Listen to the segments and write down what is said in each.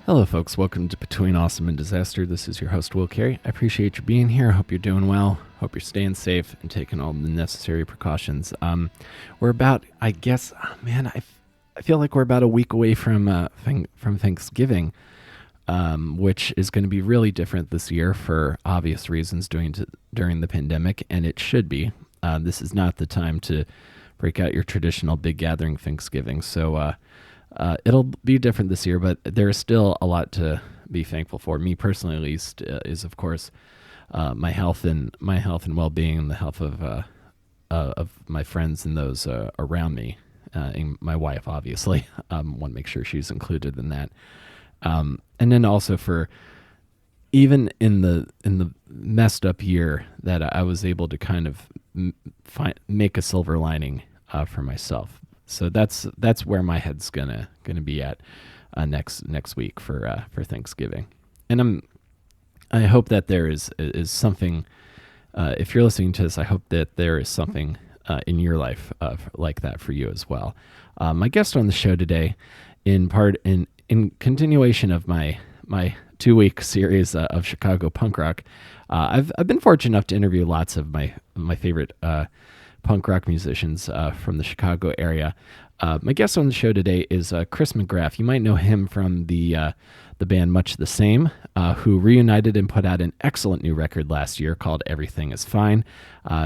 Hello, folks. Welcome to Between Awesome and Disaster. This is your host, Will Carey. I appreciate you being here. I hope you're doing well. Hope you're staying safe and taking all the necessary precautions. We're about, I guess, I feel like we're about a week away from Thanksgiving, which is going to be really different this year for obvious reasons during the pandemic, and it should be. This is not the time to break out your traditional big gathering Thanksgiving. So, it'll be different this year, but there is still a lot to be thankful for. Me personally, at least, is of course my health and well-being, and the health of my friends and those around me, and my wife. Obviously, want to make sure she's included in that. And then also for even in the messed up year that I was able to kind of make a silver lining for myself. So that's where my head's gonna be at next week for Thanksgiving, and I hope that there is something. If you're listening to this, I hope that there is something in your life like that for you as well. My guest on the show today, in continuation of my 2-week series of Chicago punk rock, I've been fortunate enough to interview lots of my favorite punk rock musicians from the Chicago area. My guest on the show today is Chris McGrath. You might know him from the band Much the Same, who reunited and put out an excellent new record last year called Everything Is Fine.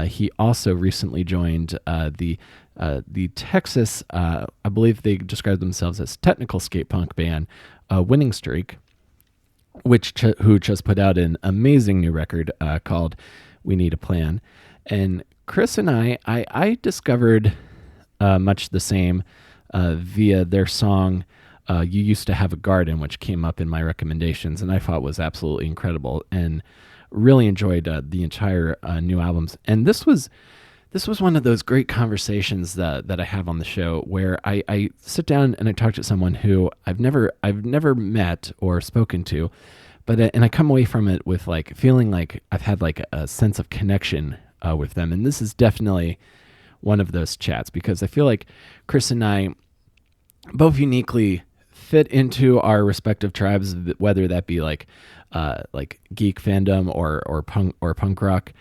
He also recently joined the Texas, I believe they describe themselves as technical skate punk band, Winning Streak, who just put out an amazing new record called We Need a Plan. And Chris and I discovered Much the Same via their song You Used to Have a Garden, which came up in my recommendations, and I thought was absolutely incredible, and really enjoyed the entire new albums. And this was one of those great conversations that I have on the show, where I sit down and I talk to someone who I've never met or spoken to, and I come away from it with like feeling like I've had like a sense of connection with them. And this is definitely one of those chats, because I feel like Chris and I both uniquely fit into our respective tribes, whether that be like geek fandom or punk rock.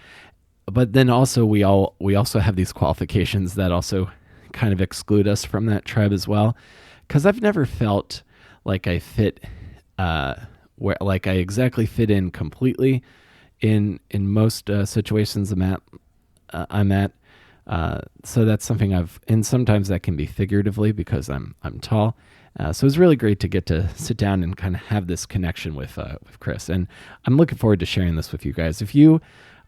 But then also we also have these qualifications that also kind of exclude us from that tribe as well. Because I've never felt like I fit, like I exactly fit in completely in most situations I'm at. So that's something and sometimes that can be figuratively because I'm tall. So it's really great to get to sit down and kind of have this connection with Chris. And I'm looking forward to sharing this with you guys. If you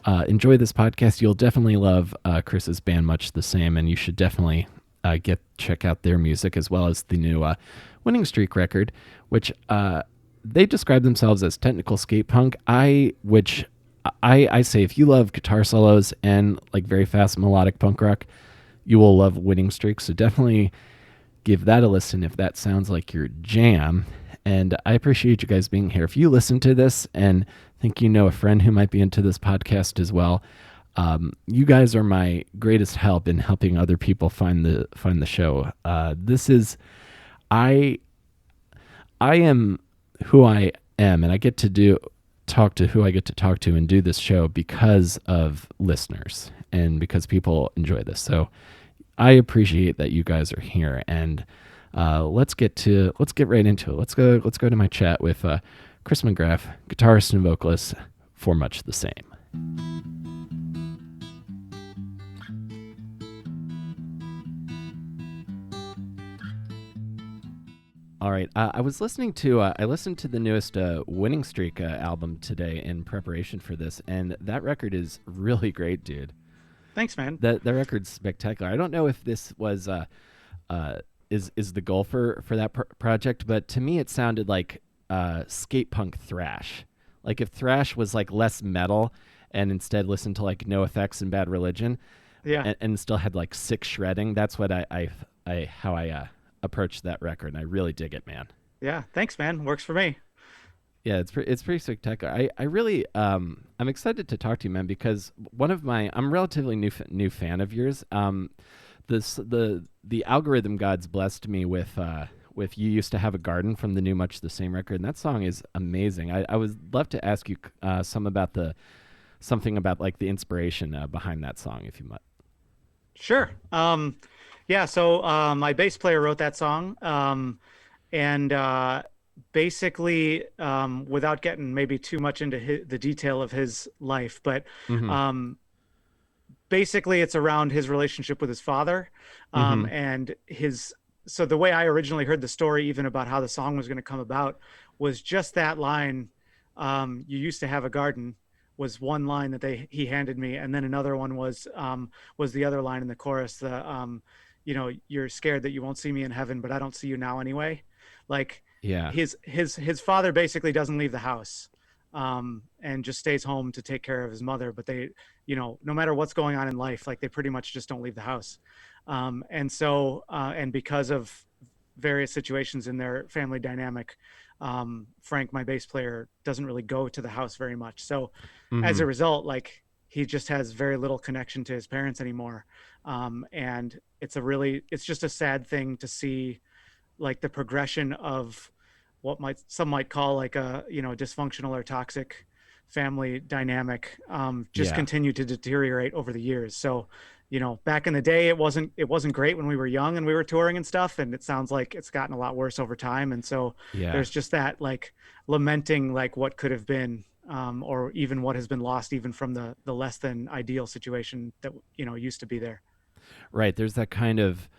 enjoy this podcast, you'll definitely love Chris's band Much the Same, and you should definitely check out their music, as well as the new Winning Streak record, which they describe themselves as technical skate punk. I say if you love guitar solos and like very fast melodic punk rock, you will love Winning Streak. So definitely give that a listen if that sounds like your jam. And I appreciate you guys being here. If you listen to this and think you know a friend who might be into this podcast as well, you guys are my greatest help in helping other people find the show. I am who I am, and I get to talk to who I get to talk to and do this show because of listeners and because people enjoy this. So I appreciate that you guys are here, and let's get right into it. Let's go to my chat with Chris McGrath, guitarist and vocalist for Much the Same. All right, I listened to the newest Winning Streak album today in preparation for this, and that record is really great, dude. Thanks, man. That record's spectacular. I don't know if this was is the goal for that project, but to me it sounded like skate punk thrash. Like if thrash was like less metal and instead listened to like NoFX and Bad Religion, yeah, and still had like sick shredding. That's what I approached that record, and I really dig it, man. Yeah, thanks, man. Works for me. Yeah, it's pretty spectacular. I really I'm excited to talk to you, man, because I'm a relatively new fan of yours. The algorithm gods blessed me with with "You Used to Have a Garden" from the new Much the Same record, and that song is amazing. I would love to ask you something about like the inspiration behind that song, if you might. Sure. Yeah, so my bass player wrote that song. And basically, without getting maybe too much into the detail of his life, but Mm-hmm. um, basically it's around his relationship with his father, Mm-hmm. and his so the way I originally heard the story, even about how the song was going to come about, was just that line. You used to have a garden was one line that he handed me, and then another one was the other line in the chorus, the you're scared that you won't see me in heaven, but I don't see you now anyway. Like Yeah. his father basically doesn't leave the house, and just stays home to take care of his mother, but they, no matter what's going on in life, like they pretty much just don't leave the house. And because of various situations in their family dynamic, Frank, my bass player, doesn't really go to the house very much. So as Mm-hmm. a result, like he just has very little connection to his parents anymore. And it's just a sad thing to see, like the progression of what some might call like a, dysfunctional or toxic family dynamic, just Yeah. continue to deteriorate over the years. So, back in the day, it wasn't great when we were young and we were touring and stuff. And it sounds like it's gotten a lot worse over time. And so Yeah. there's just that, like, lamenting like what could have been, or even what has been lost, even from the less than ideal situation that, used to be there. Right. There's that kind of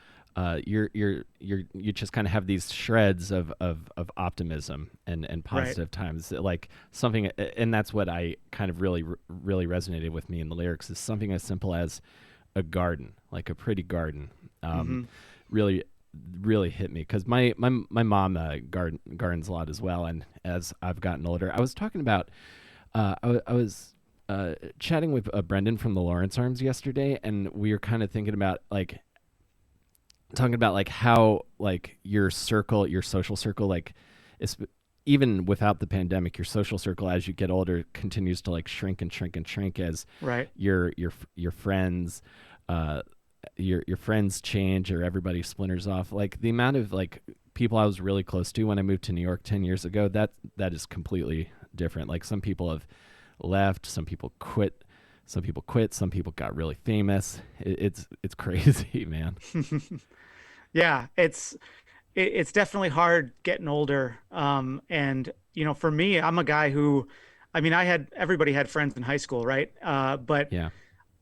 you just kind of have these shreds of optimism and Right. positive times, like something, and that's what I kind of really resonated with me in the lyrics, is something as simple as a garden, like a pretty garden. Mm-hmm. Really really hit me because my mom gardens a lot as well, and as I've gotten older, I was talking about I was chatting with Brendan from the Lawrence Arms yesterday, and we were kind of thinking about like talking about like how like your social circle, like it's even without the pandemic, your social circle as you get older continues to like shrink and shrink and shrink as Right. your friends your friends change, or everybody splinters off. Like the amount of like people I was really close to when I moved to New York 10 years ago, that is completely different. Like some people have left, some people quit, some people got really famous. It's crazy, man. Yeah, it's definitely hard getting older. And for me, I'm a guy who, I mean, everybody had friends in high school, right? But Yeah.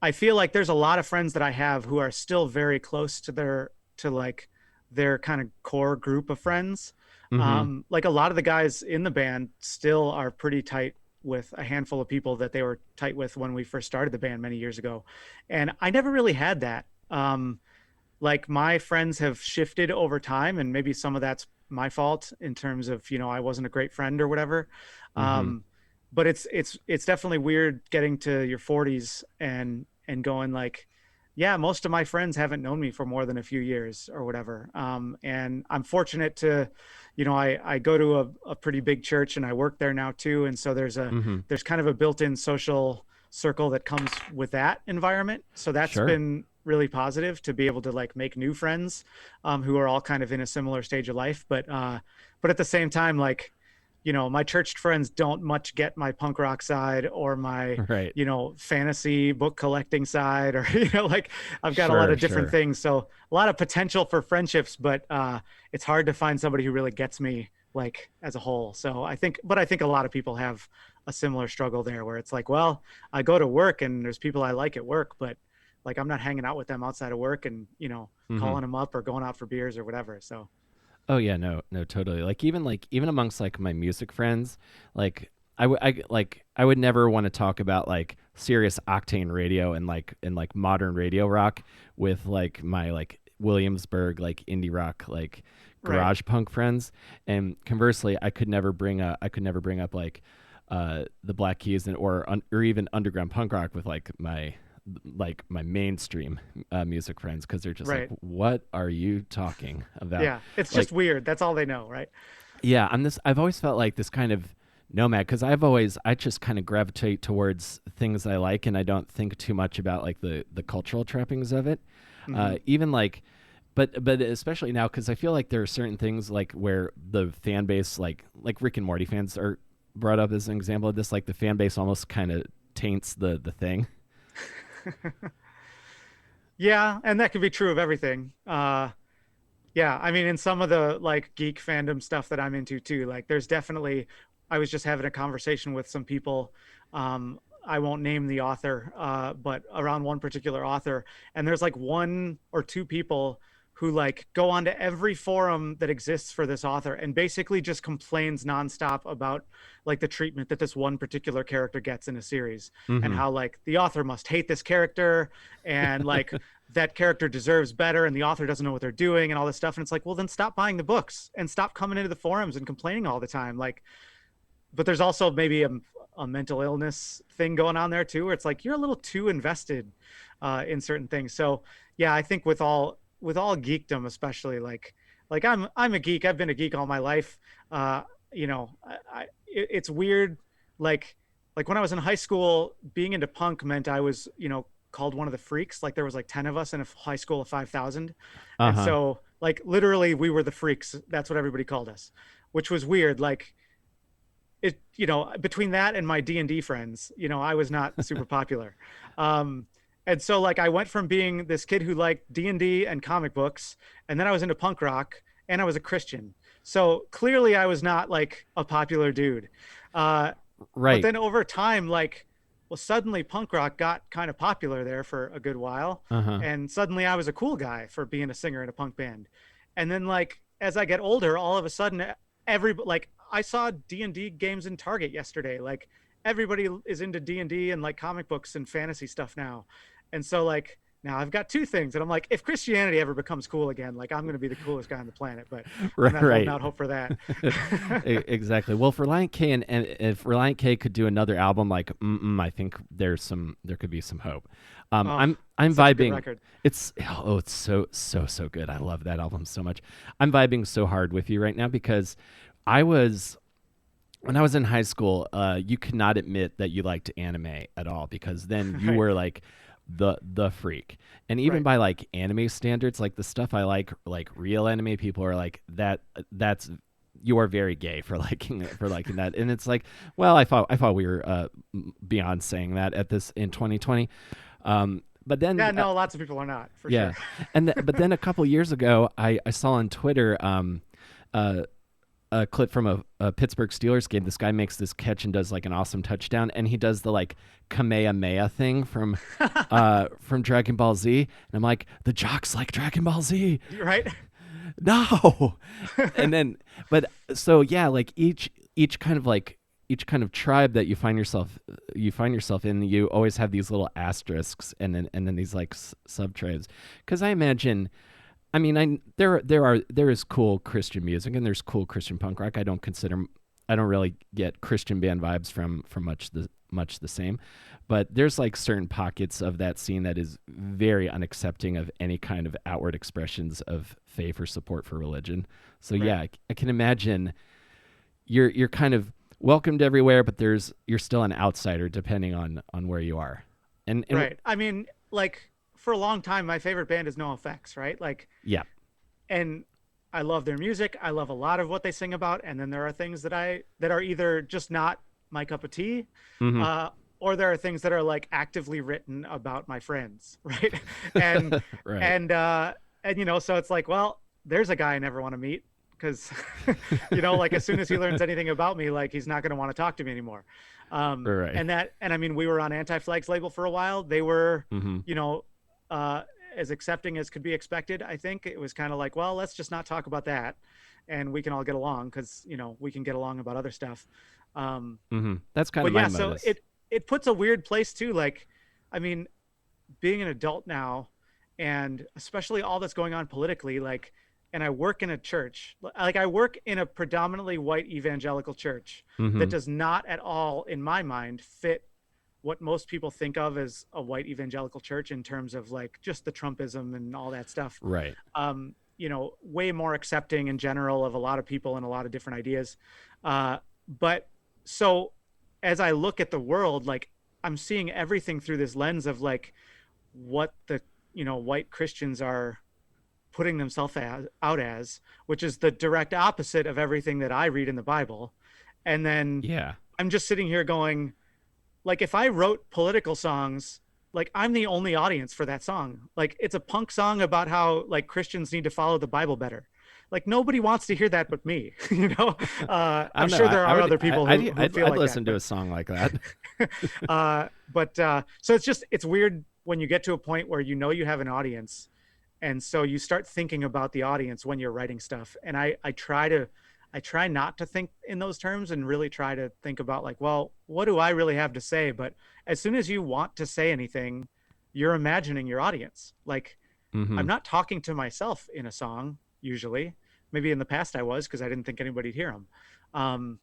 I feel like there's a lot of friends that I have who are still very close to like their kind of core group of friends. Mm-hmm. Like a lot of the guys in the band still are pretty tight with a handful of people that they were tight with when we first started the band many years ago. And I never really had that. Like my friends have shifted over time, and maybe some of that's my fault in terms of, I wasn't a great friend or whatever. Mm-hmm. um but it's definitely weird getting to your 40s and going like, yeah, most of my friends haven't known me for more than a few years or whatever. And I'm fortunate to, I go to a pretty big church and I work there now too, and so Mm-hmm. there's kind of a built-in social circle that comes with that environment. So that's Sure. been really positive to be able to like make new friends, who are all kind of in a similar stage of life. But at the same time, like, my church friends don't much get my punk rock side or my, Right. fantasy book collecting side, or, like I've got a lot Sure. of different Sure. things. So a lot of potential for friendships, but it's hard to find somebody who really gets me like as a whole. So I think a lot of people have a similar struggle there, where it's like, well, I go to work and there's people I like at work, but like I'm not hanging out with them outside of work and, Mm-hmm. calling them up or going out for beers or whatever. So Oh yeah, no, no, totally. Like even amongst like my music friends, like I would never want to talk about like serious octane radio and like modern radio rock with like my like Williamsburg like indie rock like right. garage punk friends. And conversely, I could never bring up the Black Keys or even underground punk rock with like my mainstream music friends, because they're just like, Right. what are you talking about? Yeah. It's Like, just weird. That's all they know. Right. yeah, I've always felt like this kind of nomad, because I just kind of gravitate towards things I like, and I don't think too much about like the cultural trappings of it. Hmm. Even like, but especially now, because I feel like there are certain things like where the fan base, like Rick and Morty fans are brought up as an example of this. Like the fan base almost kind of taints the thing. Yeah, and that could be true of everything. Yeah, I mean, in some of the like geek fandom stuff that I'm into too, like there's definitely, I was just having a conversation with some people. I won't name the author, but around one particular author, and there's like one or two people who like go onto every forum that exists for this author and basically just complains nonstop about like the treatment that this one particular character gets in a series, and Mm-hmm. how like the author must hate this character, and like that character deserves better and the author doesn't know what they're doing and all this stuff. And it's like, well, then stop buying the books and stop coming into the forums and complaining all the time. Like, but there's also maybe a mental illness thing going on there too, where it's like you're a little too invested in certain things. So yeah, I think with all geekdom, especially like I'm a geek. I've been a geek all my life. You know, it's weird. Like like when I was in high school, being into punk meant I was, called one of the freaks. Like there was like 10 of us in a high school of 5,000. And Uh-huh. so like literally we were the freaks. That's what everybody called us, which was weird. Like it, between that and my D&D friends, I was not super popular. And so like I went from being this kid who liked D&D and comic books, and then I was into punk rock, and I was a Christian. So clearly I was not like a popular dude. Uh, but Right. then over time, like, well, suddenly punk rock got kind of popular there for a good while. Uh-huh. And suddenly I was a cool guy for being a singer in a punk band. And then like, as I get older, all of a sudden, like I saw D&D games in Target yesterday. Like everybody is into D&D and like comic books and fantasy stuff now. And so like, now I've got two things, and I'm like, if Christianity ever becomes cool again, like I'm going to be the coolest guy on the planet, but I'm not holding Right. out hope for that. Exactly. Well, for Reliant K, and if Reliant K could do another album like I think there could be some hope. Oh, I'm such a good vibing. record. It's so good. I love that album so much. I'm vibing so hard with you right now because I was when I was in high school. You could not admit that you liked anime at all because then you Right. were like the freak. And even Right. by like anime standards, like the stuff I like real anime, people are like that's you are very gay for liking that. And it's like, well, I thought we were beyond saying that at this in 2020. But then Yeah, no, lots of people are not, for yeah, sure. but then a couple years ago, I saw on Twitter uh, a clip from a Pittsburgh Steelers game. This guy makes this catch and does like an awesome touchdown, and he does the like Kamehameha thing from Dragon Ball Z, and I'm like, the jocks like Dragon Ball Z. Right? No, and then but so yeah, like each kind of tribe that you find yourself in, you always have these little asterisks, and then these like sub tribes, because I imagine. I mean, there is cool Christian music and there's cool Christian punk rock. I don't really get Christian band vibes from much the same, but there's like certain pockets of that scene that is very unaccepting of any kind of outward expressions of faith or support for religion. So Right. yeah, I can imagine you're kind of welcomed everywhere, but you're still an outsider depending on where you are. And Right. I mean, like for a long time, my favorite band is No Effects, right? Like, yeah. and I love their music. I love a lot of what they sing about. And then there are things that are either just not my cup of tea, Hmm. uh, or there are things that are like actively written about my friends, right? And Right. and so it's like, well, there's a guy I never want to meet because, like as soon as he learns anything about me, like he's not going to want to talk to me anymore. Right. And I mean, we were on Anti-Flag's label for a while. They were, Hmm. you know, uh, as accepting as could be expected. I think it was kind of like, well, let's just not talk about that, and we can all get along because we can get along about other stuff. Um, Hmm. That's kind of but my yeah, so modus. it puts a weird place too. Like, I mean, being an adult now, and especially all that's going on politically, like, and I work in a church, like I work in a predominantly white evangelical church that Hmm. does not at all, in my mind, fit what most people think of as a white evangelical church in terms of like just the Trumpism and all that stuff. Right. Way more accepting in general of a lot of people and a lot of different ideas. But so as I look at the world, like I'm seeing everything through this lens of like what the white Christians are putting themselves out as, which is the direct opposite of everything that I read in the Bible. And then Yeah. I'm just sitting here going, like, if I wrote political songs, like, I'm the only audience for that song. Like, it's a punk song about how like Christians need to follow the Bible better. Like, nobody wants to hear that but me. You know, I I'm don't know. sure there I are would. other people who feel I'd like listen that. to a song like that. So it's weird when you get to a point where you know you have an audience, and so you start thinking about the audience when you're writing stuff. And I try not to think in those terms and really try to think about like, well, what do I really have to say? But as soon as you want to say anything, you're imagining your audience. Like, Hmm. I'm not talking to myself in a song usually. Maybe in the past I was because I didn't think anybody'd hear them. Um,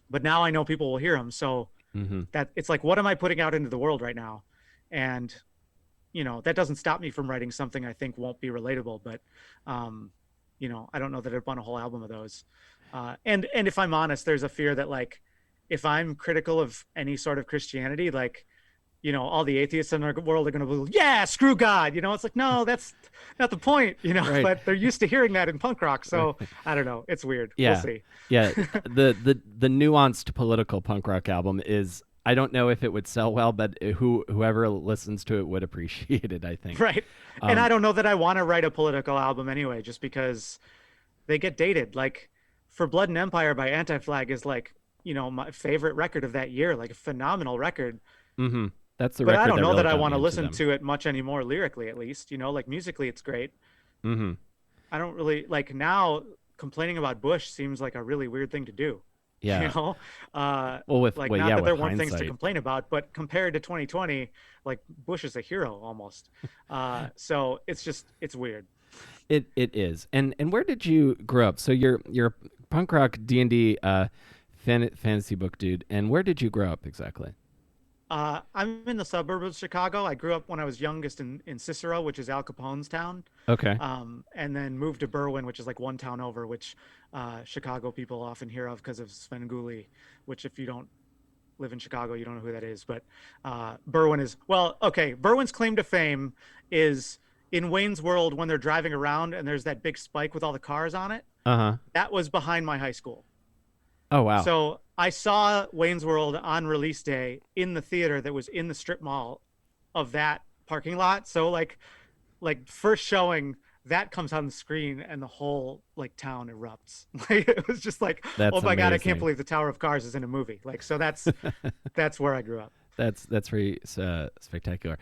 but now I know people will hear them. So Hmm. that it's like, what am I putting out into the world right now? And that doesn't stop me from writing something I think won't be relatable, but um, I don't know that I'd want a whole album of those. And if I'm honest, there's a fear that like, if I'm critical of any sort of Christianity, like, all the atheists in our world are going to be, yeah, screw God. It's like, no, that's not the point, Right. but they're used to hearing that in punk rock. Right. So I don't know. It's weird. We'll Yeah. see. Yeah. The nuanced political punk rock album is. I don't know if it would sell well, but whoever listens to it would appreciate it, I think. Right. And I Um, don't know that I want to write a political album anyway, just because they get dated. Like, For Blood and Empire by Anti-Flag is like, my favorite record of that year, like a phenomenal record. hmm That's the But I record don't that know really that I got want me to into listen them. to it much anymore lyrically, at least. Like musically it's great. Hmm. I don't really like now complaining about Bush seems like a really weird thing to do. You Yeah. know, Well, like, not that with there weren't things to hindsight, complain about, but compared to 2020, like, Bush is a hero almost. So it's weird. it is. And where did you grow up? So you're a punk rock D&D fantasy book dude. And where did you grow up exactly? I'm in the suburbs of Chicago. I grew up when I was youngest in Cicero, which is Al Capone's town, Okay. and then moved to Berwyn, which is like one town over, which Chicago people often hear of because of Svengoolie, which if you don't live in Chicago, you don't know who that is. But Berwyn is, well, okay. Berwyn's claim to fame is in Wayne's World when they're driving around and there's that big spike with all the cars on it. Uh huh. That was behind my high school. Oh wow. So I saw Wayne's World on release day in the theater that was in the strip mall of that parking lot. So like first showing that comes on the screen and the whole like town erupts. Like, it was just like, oh That's my God, I can't amazing. believe the Tower of Cars is in a movie. Like, so that's where I grew up. That's very spectacular.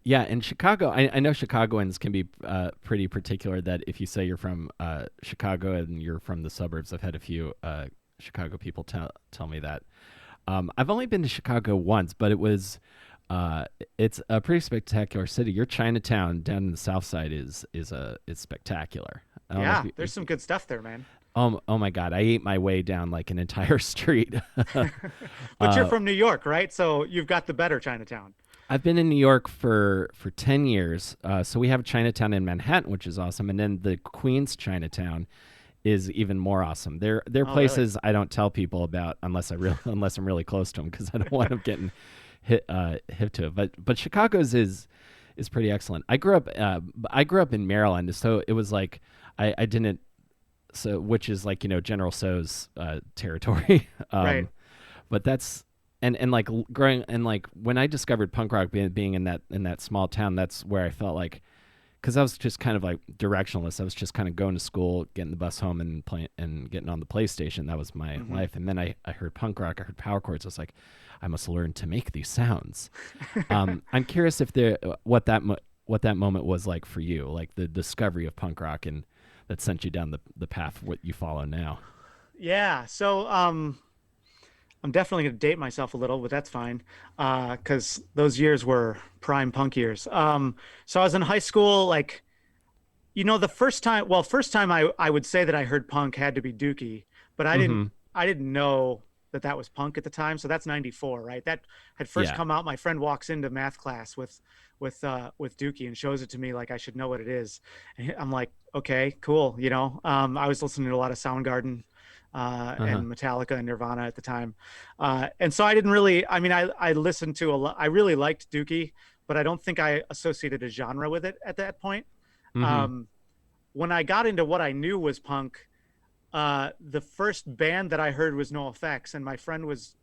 Yeah, in Chicago, I know Chicagoans can be pretty particular. That if you say you're from Chicago and you're from the suburbs, I've had a few Chicago people tell me that. I've only been to Chicago once, but it's a pretty spectacular city. Your Chinatown down in the South Side is spectacular. I don't know if Yeah, there's some good stuff there, man. oh my God, I ate my way down like an entire street. But you're uh, from New York, right? So you've got the better Chinatown. I've been in New York for 10 years. So we have Chinatown in Manhattan, which is awesome. And then the Queens Chinatown is even more awesome. They're Oh, really? places I don't tell people about unless I'm really close to them because I don't want them getting hip to it. But Chicago's is pretty excellent. I grew up in Maryland, so it was like I didn't so which is like General So's territory. Right. But that's and like growing and like when I discovered punk rock being in that small town, that's where I felt like because I was just kind of like directionless. I was just kind of going to school, getting the bus home, and playing and getting on the PlayStation. That was my Hmm. life. And then I heard punk rock. I heard power chords. I was like, I must learn to make these sounds. I'm curious if what that moment was like for you, like the discovery of punk rock and that sent you down the path what you follow now. Yeah. So I'm definitely going to date myself a little, but that's fine. Cause those years were prime punk years. So I was in high school, like, first time I would say that I heard punk had to be Dookie, but Mm-hmm. I didn't know that was punk at the time. So that's 94, right? That had first Yeah. come out. My friend walks into math class with Dookie and shows it to me. Like, I should know what it is. And I'm like, okay, cool. I was listening to a lot of Soundgarden, Uh-huh. and Metallica and Nirvana at the time. And so I didn't really, I mean, I listened to a lot, I really liked Dookie, but I don't think I associated a genre with it at that point. Mm-hmm. Um, when I got into what I knew was punk, the first band that I heard was No Effects, and my friend was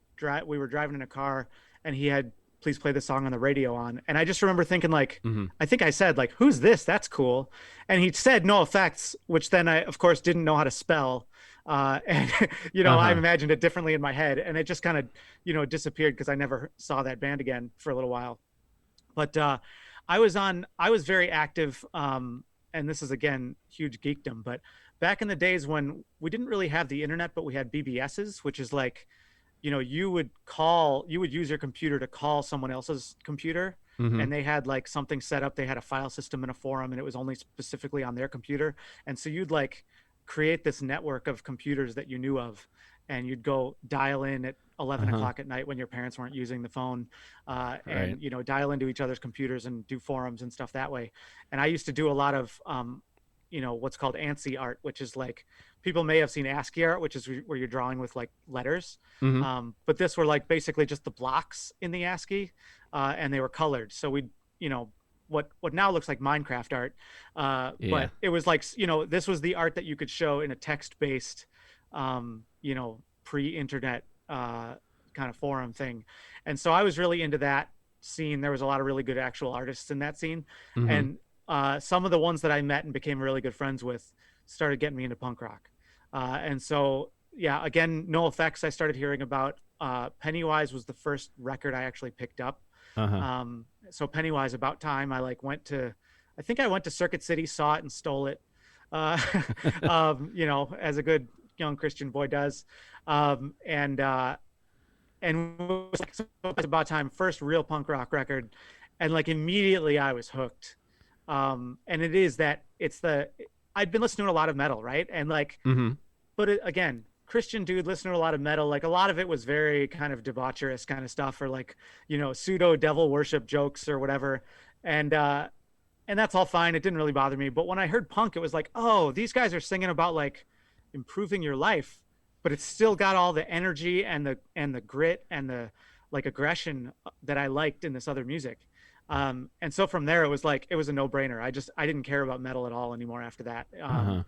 we were driving in a car, and he had "Please Play the Song on the Radio" on, and I just remember thinking like, Hmm. I think I said like, "Who's this? That's cool," and he said No Effects, which then I of course didn't know how to spell, and I Uh-huh. imagined it differently in my head, and it just kind of disappeared because I never saw that band again for a little while. But I was very active, and this is again huge geekdom, but back in the days when we didn't really have the internet, but we had BBSs, which is like, you would use your computer to call someone else's computer, Hmm. and they had like something set up. They had a file system and a forum, and it was only specifically on their computer. And so you'd like create this network of computers that you knew of, and you'd go dial in at 11 Uh-huh. o'clock at night when your parents weren't using the phone, Right. and dial into each other's computers and do forums and stuff that way. And I used to do a lot of what's called ANSI art, which is like, people may have seen ASCII art, which is where you're drawing with like letters. Hmm. But this were like basically just the blocks in the ASCII, and they were colored. So we, what now looks like Minecraft art, Yeah. but it was like, this was the art that you could show in a text-based, pre-internet kind of forum thing. And so I was really into that scene. There was a lot of really good actual artists in that scene, Hmm. and some of the ones that I met and became really good friends with started getting me into punk rock. And so, yeah, again, No Effects I started hearing about. Pennywise was the first record I actually picked up. Uh-huh. So Pennywise, about time, I think I went to Circuit City, saw it, and stole it. Uh, as a good young Christian boy does. And so it was about time, first real punk rock record, and like immediately I was hooked. And it is that it's the I'd been listening to a lot of metal, right? And like, Hmm. but again, Christian dude listening to a lot of metal, like a lot of it was very kind of debaucherous kind of stuff, or like, pseudo devil worship jokes or whatever. And that's all fine. It didn't really bother me. But when I heard punk, it was like, oh, these guys are singing about like improving your life, but it's still got all the energy and the grit and the like aggression that I liked in this other music. And so from there, it was a no brainer. I didn't care about metal at all anymore after that. Uh-huh.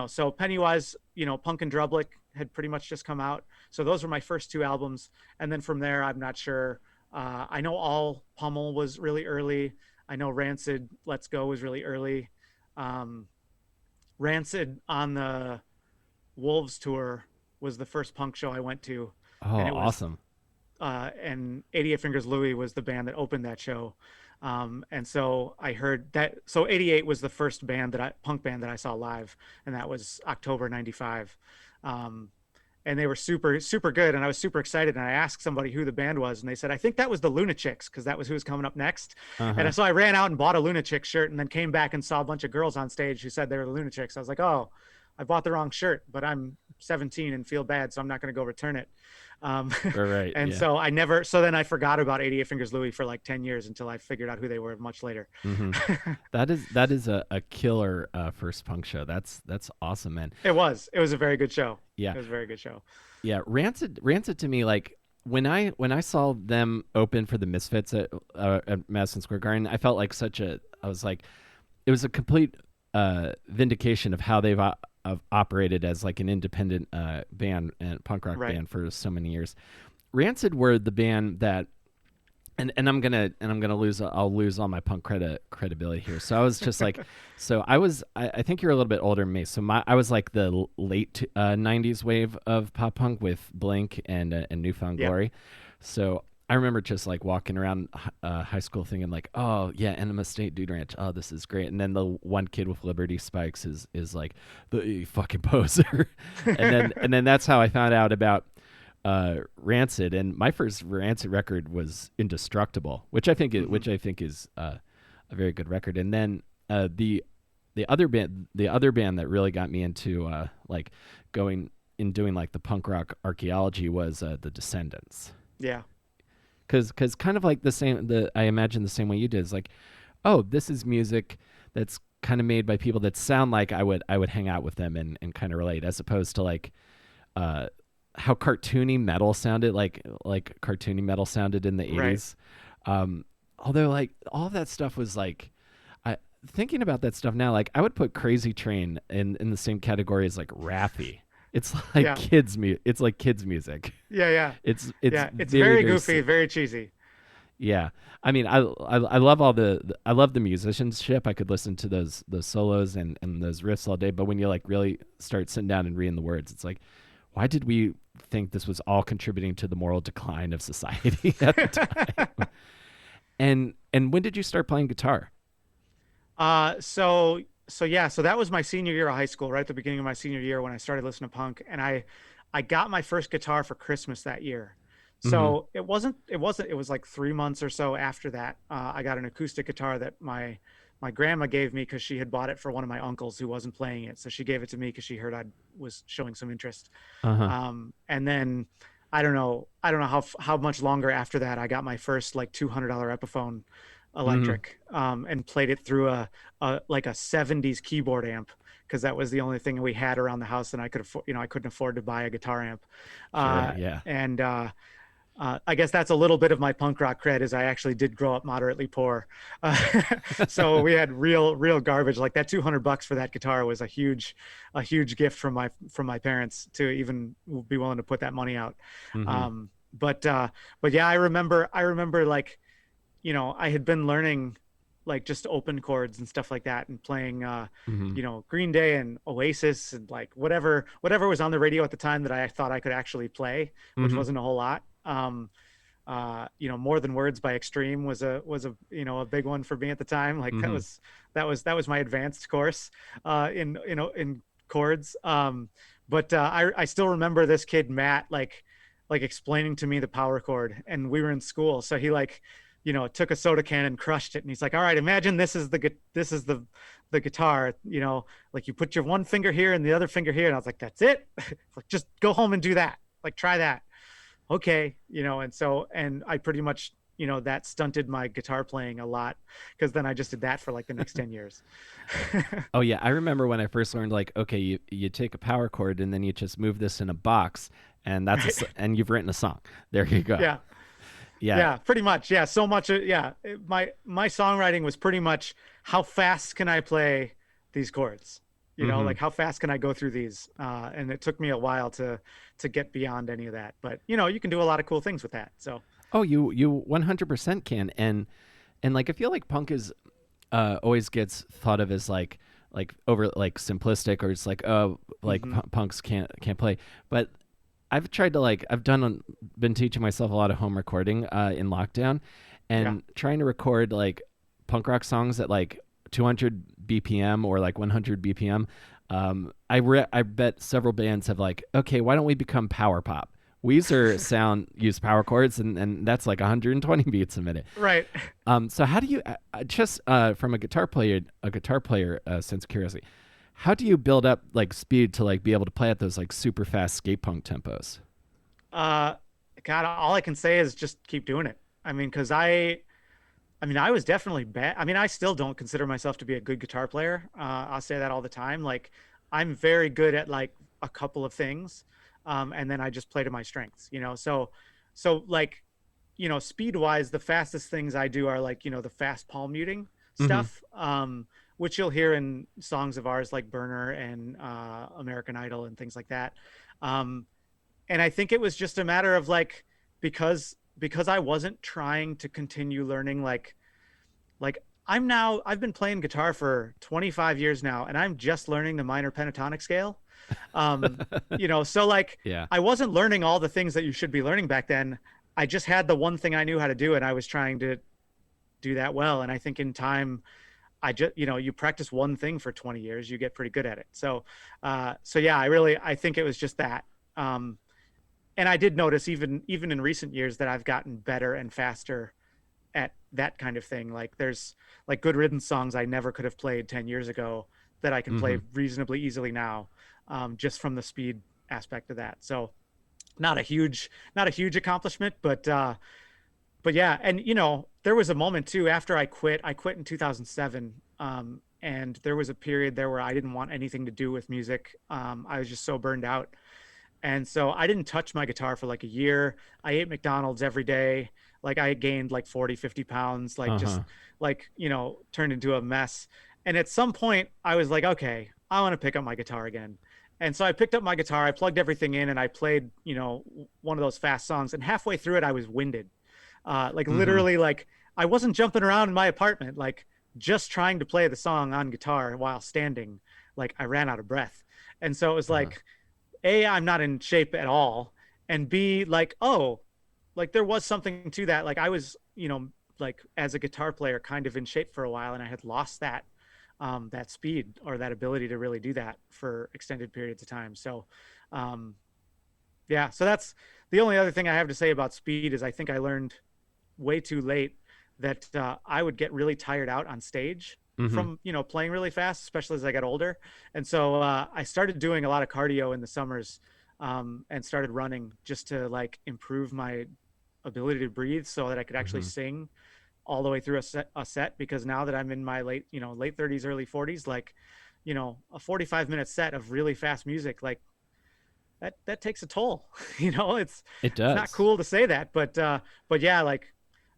So Pennywise, Punk and Drublick had pretty much just come out. So those were my first two albums. And then from there, I'm not sure. I know All Pummel was really early. I know Rancid Let's Go was really early. Um, Rancid on the Wolves tour was the first punk show I went to. Oh, And it was, awesome. and 88 Fingers Louie was the band that opened that show. And so I heard that. So 88 was the first punk band that I saw live, and that was October '95. Um, and they were super, super good, and I was super excited. And I asked somebody who the band was, and they said, I think that was the Lunatics, because that was who was coming up next. Uh-huh. And so I ran out and bought a Lunatics shirt, and then came back and saw a bunch of girls on stage who said they were the Lunatics. I was like, oh, I bought the wrong shirt, but I'm 17 and feel bad, so I'm not going to go return it. Um, Right. and Yeah. so so then I forgot about 88 Fingers Louie for like 10 years until I figured out who they were much later. Hmm. That is a killer first punk show. That's awesome, man. It was a very good show. Yeah. It was a very good show. Yeah, Rancid to me, like when I saw them open for the Misfits at Madison Square Garden, I felt like I was like, it was a complete vindication of how they've of operated as like an independent band and punk rock Right. band for so many years. Rancid were the band that, and I'm gonna I'll lose all my punk credibility here. So I was just like, I think you're a little bit older than me. So I was like the late '90s wave of pop punk with Blink and Newfound Yep. Glory. So I remember just like walking around high school thinking like, oh yeah, Enema State Dude Ranch, oh this is great. And then the one kid with Liberty Spikes is like the fucking poser, and then that's how I found out about Rancid. And my first Rancid record was Indestructible, Mm-hmm. which I think is a very good record. And then the other band that really got me into like going in doing like the punk rock archaeology was the Descendants. Yeah. Because kind of like I imagine the same way you did is like, oh, this is music that's kind of made by people that sound like I would hang out with them and kind of relate, as opposed to like uh how cartoony metal sounded, like cartoony metal sounded in the Right. 80s. Although like all of that stuff was like, I thinking about that stuff now, like I would put Crazy Train in the same category as like Raffi. It's like Yeah. it's like kids music. Yeah. Yeah. It's Yeah. It's very very very goofy, very cheesy. yeah. I mean, I love all I love the musicianship. I could listen to those solos and those riffs all day, but when you like really start sitting down and reading the words, it's like, why did we think this was all contributing to the moral decline of society at the time? And when did you start playing guitar? So yeah, so that was my senior year of high school, right at the beginning of my senior year when I started listening to punk, and I got my first guitar for Christmas that year. Mm-hmm. So it was like 3 months or so after that. I got an acoustic guitar that my grandma gave me because she had bought it for one of my uncles who wasn't playing it. So she gave it to me because she heard I was showing some interest. Uh-huh. And then I don't know how much longer after that I got my first like $200 Epiphone Mm-hmm. electric, and played it through a like a 70s keyboard amp because that was the only thing we had around the house and I could afford, I couldn't afford to buy a guitar amp. Sure. Yeah. And I guess that's a little bit of my punk rock cred is I actually did grow up moderately poor. Uh, so we had real garbage. Like that $200 for that guitar was a huge gift from my parents to even be willing to put that money out. Mm-hmm. But yeah, I remember like, I had been learning like just open chords and stuff like that and playing, Mm-hmm. Green Day and Oasis and like whatever was on the radio at the time that I thought I could actually play, which Mm-hmm. wasn't a whole lot. More Than Words by Extreme was a big one for me at the time. Like Mm-hmm. that was my advanced course, in chords. But I still remember this kid Matt like explaining to me the power chord, and we were in school, so he like took a soda can and crushed it, and he's like, all right, imagine this is the guitar, like you put your one finger here and the other finger here, and I was like, that's it. Like, just go home and do that, like try that. Okay, and I pretty much, that stunted my guitar playing a lot because then I just did that for like the next 10 years. Oh yeah, I remember when I first learned like, okay, you take a power chord and then you just move this in a box, and Right. and you've written a song. There you go. Yeah. Yeah. Yeah, pretty much. Yeah, so much. Yeah, my songwriting was pretty much how fast can I play these chords? Mm-hmm. Like how fast can I go through these? And it took me a while to get beyond any of that. But you can do a lot of cool things with that. So Oh, you 100% can, and like I feel like punk is always gets thought of as like over like simplistic, or it's like, oh, like hmm punks can't play, but I've tried to like been teaching myself a lot of home recording in lockdown, yeah, and trying to record like punk rock songs at like 200 BPM or like 100 BPM. I bet several bands have like, okay, why don't we become power pop? Weezer use power chords, and that's like 120 beats a minute. right. So how do you just from a guitar player sense of curiosity, how do you build up like speed to like be able to play at those like super fast skate punk tempos? Uh, God, all I can say is just keep doing it. I mean, because I mean, I was definitely bad. I mean, I still don't consider myself to be a good guitar player. I'll say that all the time. Like, I'm very good at like a couple of things, and then I just play to my strengths. So like, speed wise, the fastest things I do are like the fast palm muting Mm-hmm. stuff, which you'll hear in songs of ours like Burner and American Idol and things like that. Um, and I think it was just a matter of like because I wasn't trying to continue learning like I've been playing guitar for 25 years now and I'm just learning the minor pentatonic scale. So like Yeah. I wasn't learning all the things that you should be learning back then. I just had the one thing I knew how to do and I was trying to do that well. And I think in time I just, you practice one thing for 20 years, you get pretty good at it. So yeah, I think it was just that. Um, and I did notice even in recent years that I've gotten better and faster at that kind of thing. Like there's like Good Riddance songs I never could have played 10 years ago that I can Mm-hmm. play reasonably easily now, just from the speed aspect of that. So not a huge accomplishment, but yeah. And there was a moment too after I quit in 2007. And there was a period there where I didn't want anything to do with music. I was just so burned out, and so I didn't touch my guitar for like a year. I ate McDonald's every day. Like I gained like 40, 50 pounds, like Uh just huh. like, turned into a mess. And at some point, I was like, okay, I want to pick up my guitar again. And so I picked up my guitar, I plugged everything in, and I played, one of those fast songs. And halfway through it, I was winded. Like Mm-hmm. literally, like I wasn't jumping around in my apartment, like just trying to play the song on guitar while standing. Like I ran out of breath. And so it was Uh-huh. like, A, I'm not in shape at all. And B, like, oh, like there was something to that. Like I was, like as a guitar player, kind of in shape for a while, and I had lost that speed or that ability to really do that for extended periods of time. So, um, yeah, so that's the only other thing I have to say about speed is I think I learned way too late that I would get really tired out on stage Mm-hmm. from playing really fast, especially as I got older. And so I started doing a lot of cardio in the summers, and started running just to like improve my ability to breathe so that I could actually Mm-hmm. sing all the way through a set. Because now that I'm in my late 30s, early 40s, like a 45-minute set of really fast music, like that takes a toll. It It's not does. cool to say that, but yeah, like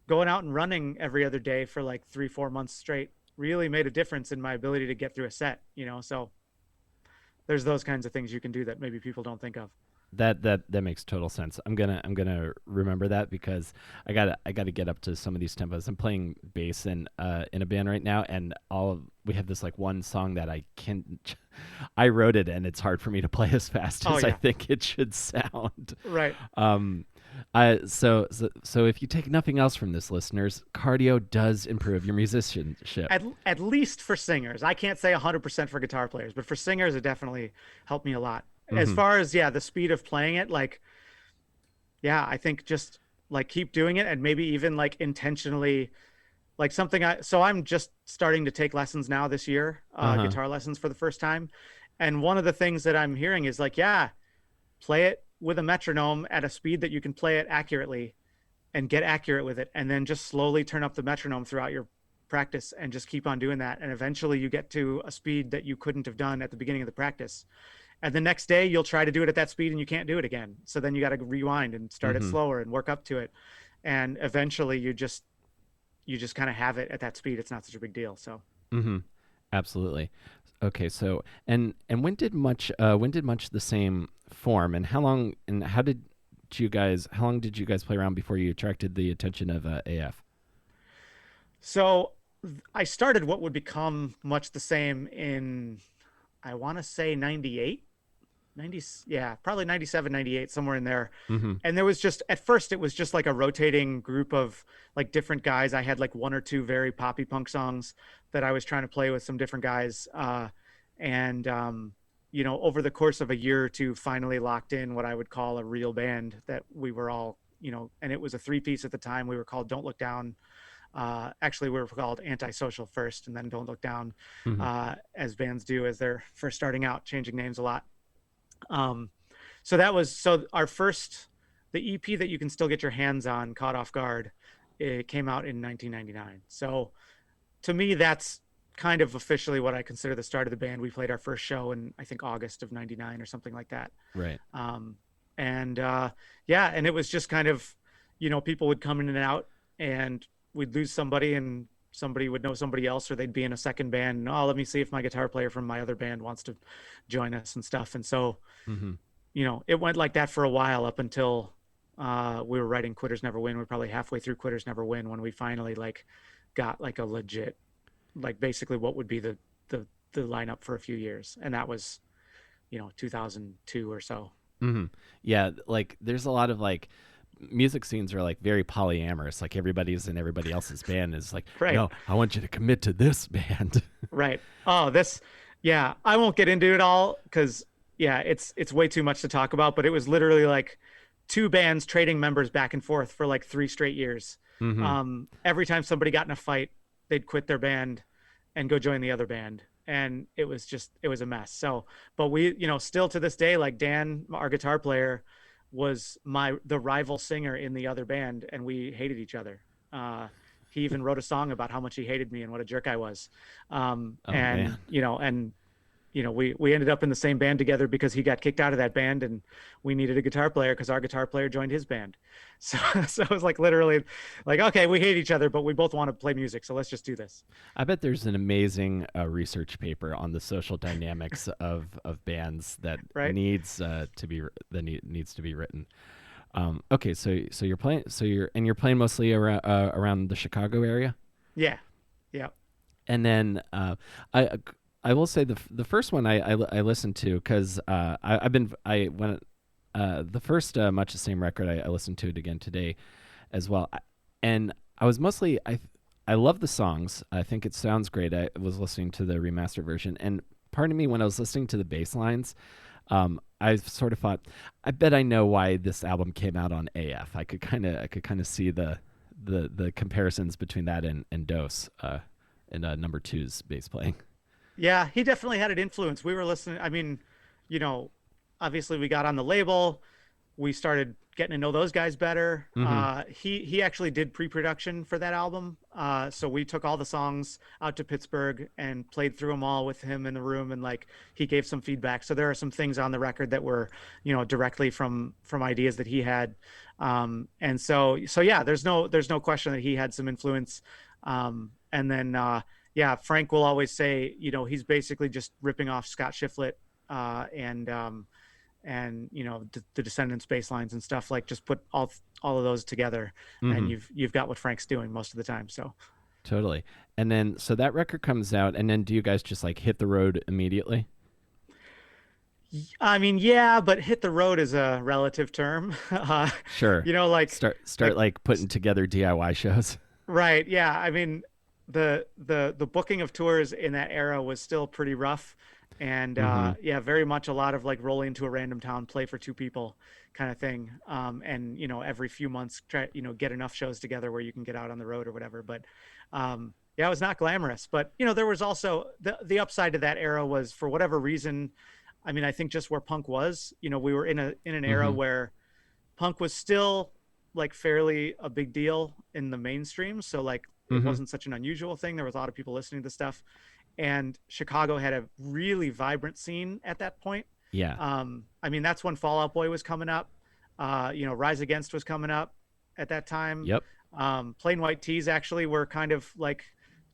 going out and running every other day for like 3-4 months straight really made a difference in my ability to get through a set. So there's those kinds of things you can do that maybe people don't think of. That makes total sense. I'm gonna remember that because I gotta get up to some of these tempos. I'm playing bass in a band right now, and we have this like one song that I can I wrote it, and it's hard for me to play as fast Oh as I yeah. think it should sound. Right. Um, so if you take nothing else from this, listeners, cardio does improve your musicianship. At least for singers. I can't say 100% for guitar players, but for singers it definitely helped me a lot. As Mm-hmm. far as, yeah, the speed of playing it, like, yeah, I think just like keep doing it, and maybe even like intentionally, like something I so I'm just starting to take lessons now this year, Uh huh. guitar lessons for the first time. And one of the things that I'm hearing is like, yeah, play it with a metronome at a speed that you can play it accurately and get accurate with it, and then just slowly turn up the metronome throughout your practice and just keep on doing that, and eventually you get to a speed that you couldn't have done at the beginning of the practice. And the next day you'll try to do it at that speed and you can't do it again, so then you got to rewind and start it Mm-hmm. slower and work up to it. And eventually you just kind of have it at that speed. It's not such a big deal. So Mm-hmm. Absolutely. Okay, so and when did much the same form, and how long did you guys play around before you attracted the attention of AF? so I started what would become much the same in, I want to say 98, 90, yeah, probably 97, 98, somewhere in there. Mm-hmm. And there was just, at first it was just like a rotating group of like different guys. I had like one or two very poppy punk songs that I was trying to play with some different guys. And over the course of a year or two, finally locked in what I would call a real band that we were all, and it was a three-piece at the time. We were called Don't Look Down. Actually, we were called Antisocial first, and then Don't Look Down, Mm-hmm. as bands do as they're first starting out, changing names a lot. Um, so our first, the EP that you can still get your hands on, Caught Off Guard, it came out in 1999. So to me, that's kind of officially what I consider the start of the band. We played our first show in, I think, August of 99 or something like that. Right. Um, and yeah, and it was just kind of, people would come in and out, and we'd lose somebody, and somebody would know somebody else, or they'd be in a second band. And, oh, let me see if my guitar player from my other band wants to join us and stuff. And so, Mm-hmm. it went like that for a while up until we were writing Quitters Never Win. We're probably halfway through Quitters Never Win when we finally like got like a legit, like basically what would be the lineup for a few years. And that was, 2002 or so. Mm-hmm. Yeah, like there's a lot of like music scenes are like very polyamorous. Like everybody's in everybody else's band is like, Right. no, I want you to commit to this band. Right. Oh, yeah, I won't get into it all because, yeah, it's way too much to talk about, but it was literally like two bands trading members back and forth for like 3 straight years. Mm-hmm. Every time somebody got in a fight, they'd quit their band and go join the other band. And it was a mess. So, but we, still to this day, like Dan, our guitar player, was the rival singer in the other band, and we hated each other. He even wrote a song about how much he hated me and what a jerk I was. Oh And man. and we ended up in the same band together because he got kicked out of that band, and we needed a guitar player because our guitar player joined his band. So, so it was like literally like, okay, we hate each other, but we both want to play music. So let's just do this. I bet there's an amazing research paper on the social dynamics of bands that Right. needs to be written. Okay, so you're playing mostly around the Chicago area. Yeah. Yeah. And then I I will say the first one I listened to because I've been I went the first Much the Same record I listened to it again today as well, and I was mostly I love the songs. I think it sounds great. I was listening to the remastered version, and part of me when I was listening to the bass lines, I sort of thought, I bet I know why this album came out on AF. I could kind of see the comparisons between that and Dose and number two's bass playing. Yeah, he definitely had an influence. We were listening. I mean, you know, obviously we got on the label. We started getting to know those guys better. Mm-hmm. He actually did pre-production for that album. So we took all the songs out to Pittsburgh and played through them all with him in the room, and like he gave some feedback. So there are some things on the record that were, you know, directly from ideas that he had. And so yeah, there's no question that he had some influence. And then yeah, Frank will always say, you know, he's basically just ripping off Scott Shiflett and you know the Descendants bass lines and stuff. Like just put all of those together, Mm-hmm. and you've got what Frank's doing most of the time. So Totally. And then so that record comes out, and then do you guys just like hit the road immediately? I mean, yeah, but hit the road is a relative term. Sure. You know, like Start like putting together DIY shows. right, yeah. I mean, the booking of tours in that era was still pretty rough, and Mm-hmm. yeah, very much a lot of like roll into a random town, play for two people kind of thing. And you know, every few months try, you know, get enough shows together where you can get out on the road or whatever. But yeah, it was not glamorous, but you know, there was also the upside to that era was, for whatever reason, I mean, I think just where punk was, you know, we were in an era Mm-hmm. where punk was still like fairly a big deal in the mainstream. So like it Mm-hmm. wasn't such an unusual thing. There was a lot of people listening to stuff, and Chicago had a really vibrant scene at that point. Yeah. I mean, that's when Fall Out Boy was coming up. You know, Rise Against was coming up at that time. Yep. Plain White Tees actually were kind of like,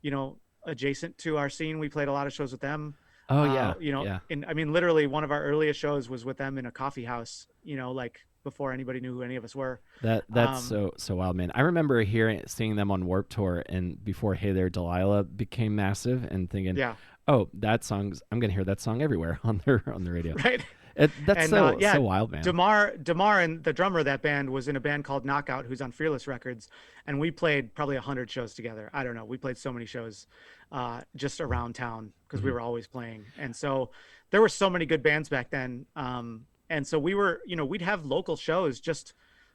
you know, adjacent to our scene. We played a lot of shows with them. Oh yeah. You know, Yeah. and I mean, literally one of our earliest shows was with them in a coffee house, you know, like before anybody knew who any of us were. That's Um, so wild, man. I remember seeing them on Warped Tour, and before Hey There Delilah became massive, and thinking, yeah, oh, I'm gonna hear that song everywhere on the radio. right. That's And yeah, so wild, man. Damar and the drummer of that band was in a band called Knockout, who's on Fearless Records, and we played probably 100 shows together. I don't know, we played so many shows just around town because we Mhm. were always playing. And so there were so many good bands back then. And so we were, you know, we'd have local shows just,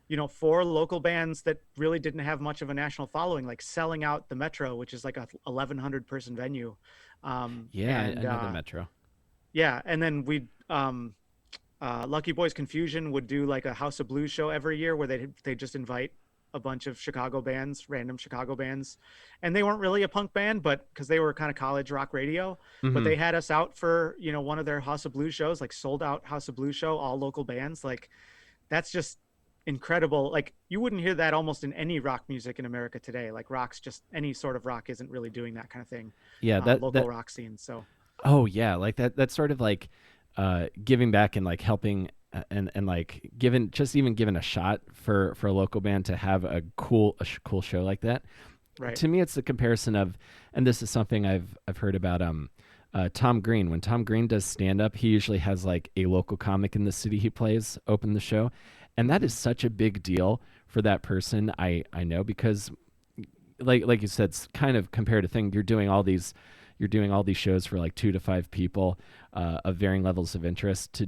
you know, for local bands that really didn't have much of a national following, like selling out the Metro, which is like a 1,100 person venue. Yeah, I And know the Metro. yeah, and then we'd Lucky Boys Confusion would do like a House of Blues show every year where they just invite a bunch of Chicago bands, random Chicago bands, and they weren't really a punk band, but because they were kind of college rock radio, but Hmm. they had us out for, you know, one of their House of Blues shows, like sold out House of Blues show, all local bands. Like that's just incredible. Like you wouldn't hear that almost in any rock music in America today. Like rock's just, any sort of rock isn't really doing that kind of thing. Yeah, Local rock scene. So oh yeah, like that's sort of like giving back and like helping and like even giving a shot for a local band to have a cool show like that. right. To me, it's the comparison of, and this is something I've heard about Tom Green. When Tom Green does stand up, he usually has like a local comic in the city he plays open the show, and that is such a big deal for that person. I know, because like you said, it's kind of comparative thing. You're doing all these shows for like 2 to 5 people of varying levels of interest. To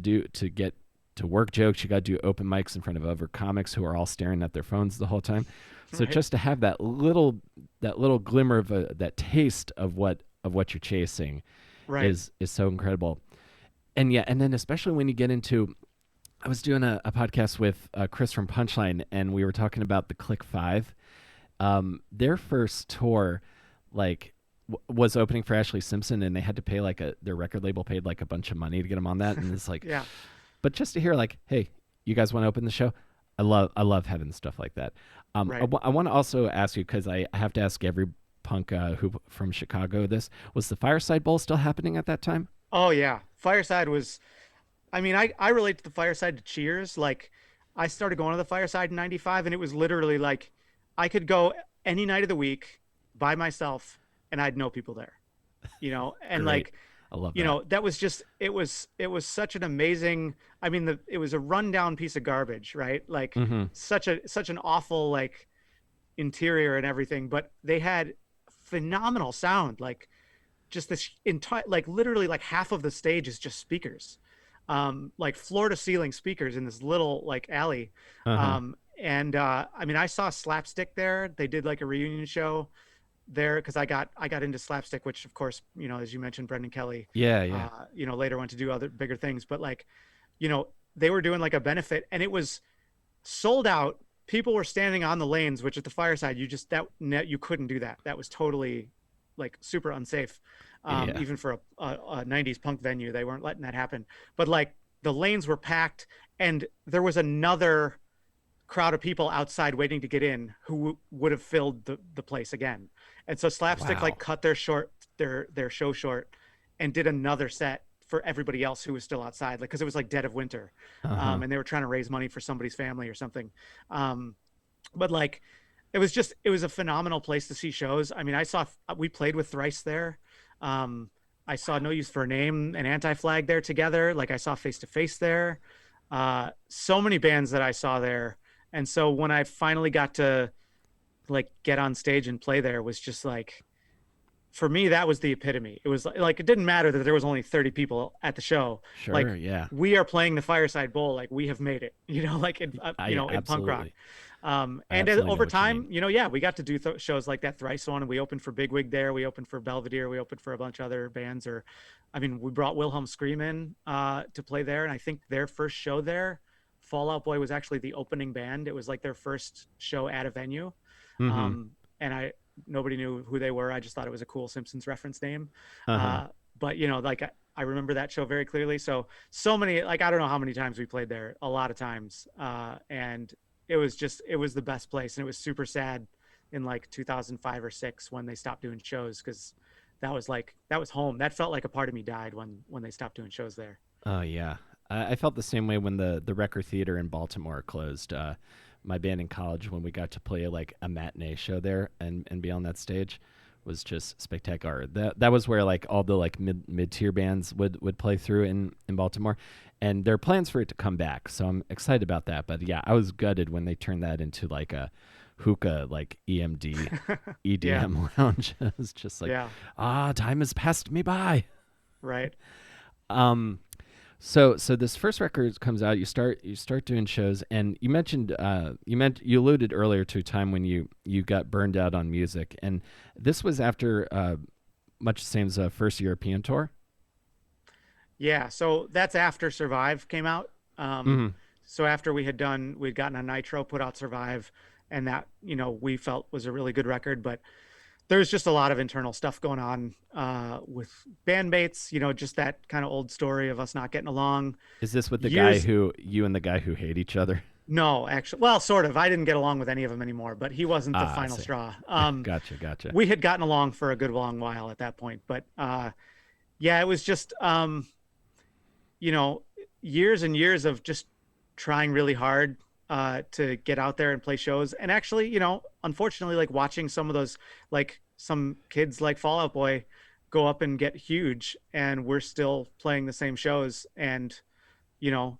get to work jokes, you got to do open mics in front of other comics who are all staring at their phones the whole time. So Right. just to have that little glimmer of that taste of what you're chasing Right. is so incredible. And yeah, and then especially when you get into, I was doing a podcast with Chris from Punchline, and we were talking about the Click Five. Their first tour, like was opening for Ashley Simpson, and they had to pay like their record label paid like a bunch of money to get him on that, and it's like, Yeah. but just to hear like, hey, you guys want to open the show? I love having stuff like that. Right. I want to also ask you, because I have to ask every punk who from Chicago this, was the Fireside Bowl still happening at that time? Oh yeah. Fireside was, I mean, I relate to the Fireside to Cheers. Like I started going to the Fireside in 95 and it was literally like I could go any night of the week by myself and I'd know people there, and Great. like, I love that. that was just, it was such an amazing, I mean, it was a rundown piece of garbage, right? Like Mm-hmm. such an awful, like interior and everything, but they had phenomenal sound. Like just this entire, like literally like half of the stage is just speakers, like floor to ceiling speakers in this little like alley. Uh-huh. And I mean, I saw Slapstick there. They did like a reunion show there because I got into Slapstick, which of course, as you mentioned, Brendan Kelly, Yeah, yeah. later went to do other bigger things. But like, they were doing like a benefit, and it was sold out. People were standing on the lanes, which at the Fireside, you couldn't do that. That was totally like super unsafe. Yeah. Even for a 90s punk venue, they weren't letting that happen. But like the lanes were packed, and there was another crowd of people outside waiting to get in who would have filled the place again. And so Slapstick Wow. like cut their show short and did another set for everybody else who was still outside, like because it was like dead of winter, Uh-huh. and they were trying to raise money for somebody's family or something. But like it was a phenomenal place to see shows. I mean, we played with Thrice there. I saw No Use for a Name and Anti-Flag there together. Like I saw Face to Face there. So many bands that I saw there. And so when I finally got to like get on stage and play there was just like, for me, that was the epitome. It was like it didn't matter that there was only 30 people at the show. Like Sure. Yeah. we are playing the Fireside Bowl. Like we have made it, like I in punk rock. absolutely. I And absolutely know over what you time, mean. yeah, we got to do shows like that Thrice one, and we opened for Bigwig there. We opened for Belvedere. We opened for a bunch of other bands. I mean, we brought Wilhelm Scream in to play there, and I think their first show there, Fall Out Boy was actually the opening band. It was like their first show at a venue, Mm-hmm. um, and nobody knew who they were. I just thought it was a cool Simpsons reference name. Uh-huh. But like I remember that show very clearly. So many, like I don't know how many times we played there. A lot of times, and it was the best place, and it was super sad in like 2005 or 6 when they stopped doing shows, because that was home. That felt like a part of me died when they stopped doing shows there. Oh yeah, I felt the same way when the Record Theater in Baltimore closed. My band in college, when we got to play like a matinee show there and be on that stage, was just spectacular. That was where like all the like mid tier bands would play through in Baltimore, and there are plans for it to come back. So I'm excited about that. But yeah, I was gutted when they turned that into like a hookah, like EMD, Yeah, EDM lounge. It was just like, yeah, time has passed me by. right. Um, so this first record comes out. You start doing shows, and you alluded earlier to a time when you got burned out on music, and this was after much the same as a first European tour. Yeah, so that's after Survive came out. Hmm. So after we'd gotten on Nitro, put out Survive, and that, we felt was a really good record, but there's just a lot of internal stuff going on with bandmates, just that kind of old story of us not getting along. Is this with the guy Years, who you and the guy who hate each other? no, actually, well, sort of. I didn't get along with any of them anymore, but he wasn't the I final see. straw. Gotcha. We had gotten along for a good long while at that point, but yeah, it was just you know, years and years of just trying really hard to get out there and play shows. And actually, unfortunately, like watching some of those, like some kids like Fall Out Boy go up and get huge, and we're still playing the same shows. And, you know,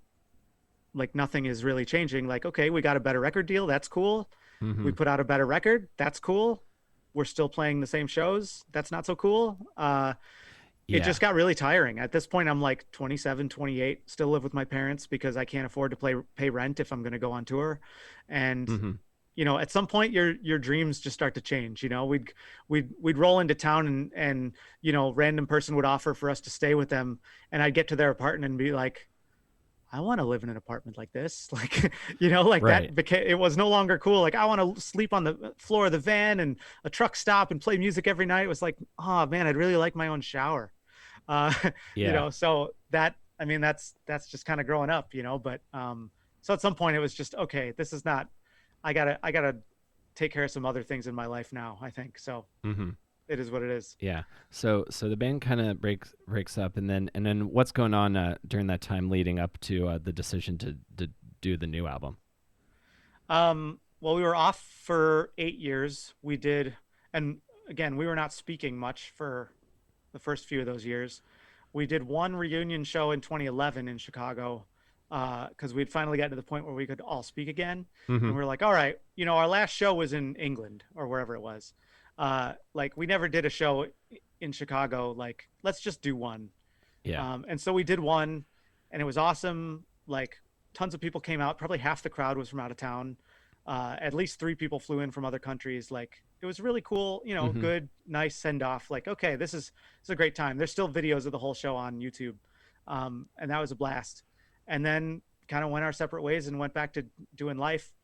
like nothing is really changing. Like, okay, we got a better record deal. That's cool. Hmm. We put out a better record. That's cool. We're still playing the same shows. That's not so cool. It Yeah. just got really tiring. At this point, I'm like 27, 28, still live with my parents because I can't afford to pay rent if I'm going to go on tour. And, Hmm. at some point your dreams just start to change. We'd roll into town and, random person would offer for us to stay with them. And I'd get to their apartment and be like, I want to live in an apartment like this. Like, like Right. that became, it was no longer cool. Like, I want to sleep on the floor of the van and a truck stop and play music every night. It was like, oh man, I'd really like my own shower. Uh, Yeah. so that, I mean, that's just kind of growing up, but, so at some point it was just, okay, this is not, I gotta take care of some other things in my life now, I think. So Hmm. it is what it is. Yeah. So the band kind of breaks up, and then what's going on during that time leading up to the decision to do the new album? Well, we were off for 8 years. We did, and again, we were not speaking much for the first few of those years. We did one reunion show in 2011 in Chicago because we'd finally gotten to the point where we could all speak again. And Hmm. we were like, all right, our last show was in England or wherever it was. Like, we never did a show in Chicago. Like, let's just do one. Yeah. And so we did one, and it was awesome. Like, tons of people came out. Probably half the crowd was from out of town. At least three people flew in from other countries. Like, it was really cool. Hmm. Good, nice send off. Like, okay, this is a great time. There's still videos of the whole show on YouTube, and that was a blast. And then kind of went our separate ways and went back to doing life.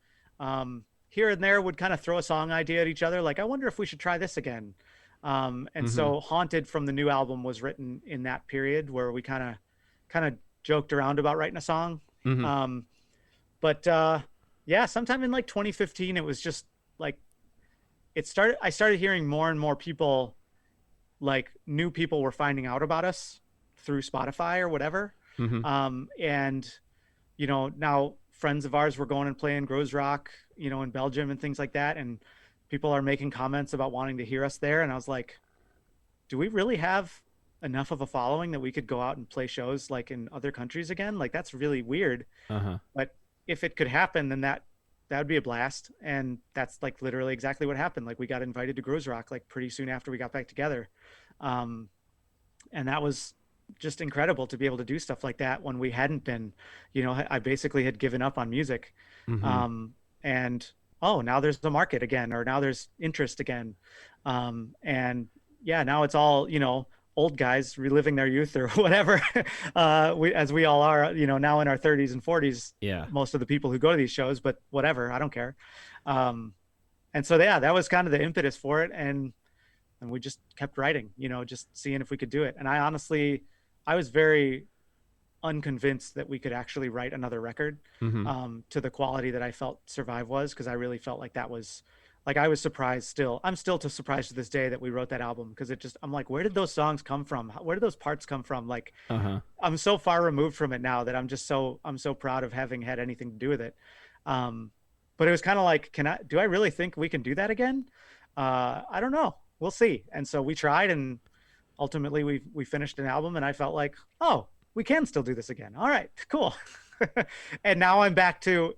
Here and there would kind of throw a song idea at each other. Like, I wonder if we should try this again. And Hmm. so Haunted from the new album was written in that period where we kind of joked around about writing a song. Hmm. Um, but yeah, sometime in like 2015, it was just like I started hearing more and more people, like new people were finding out about us through Spotify or whatever. Hmm. And now friends of ours were going and playing Grows Rock, in Belgium and things like that. And people are making comments about wanting to hear us there. And I was like, do we really have enough of a following that we could go out and play shows like in other countries again? Like, that's really weird. Uh-huh. But if it could happen, then that would be a blast. And that's like literally exactly what happened. Like, we got invited to Grows Rock like pretty soon after we got back together. Um, and that was just incredible to be able to do stuff like that when we hadn't been, I basically had given up on music. Hmm. Um, and oh, now there's the market again, or now there's interest again. And yeah, now it's all, old guys reliving their youth or whatever. As we all are, now in our 30s and 40s, Yeah. most of the people who go to these shows, but whatever, I don't care. Um, and so yeah, that was kind of the impetus for it. And we just kept writing, just seeing if we could do it. And I was very unconvinced that we could actually write another record Hmm. to the quality that I felt Survive was, because I really felt like that was, like, I was surprised still. I'm still to surprised to this day that we wrote that album, because I'm like, where did those songs come from? Where did those parts come from? Like, Uh-huh. I'm so far removed from it now that I'm so proud of having had anything to do with it. Um, but it was kind of like, do I really think we can do that again? I don't know. We'll see. And so we tried, and ultimately we finished an album, and I felt like, oh, we can still do this again. All right, cool. And now we're back to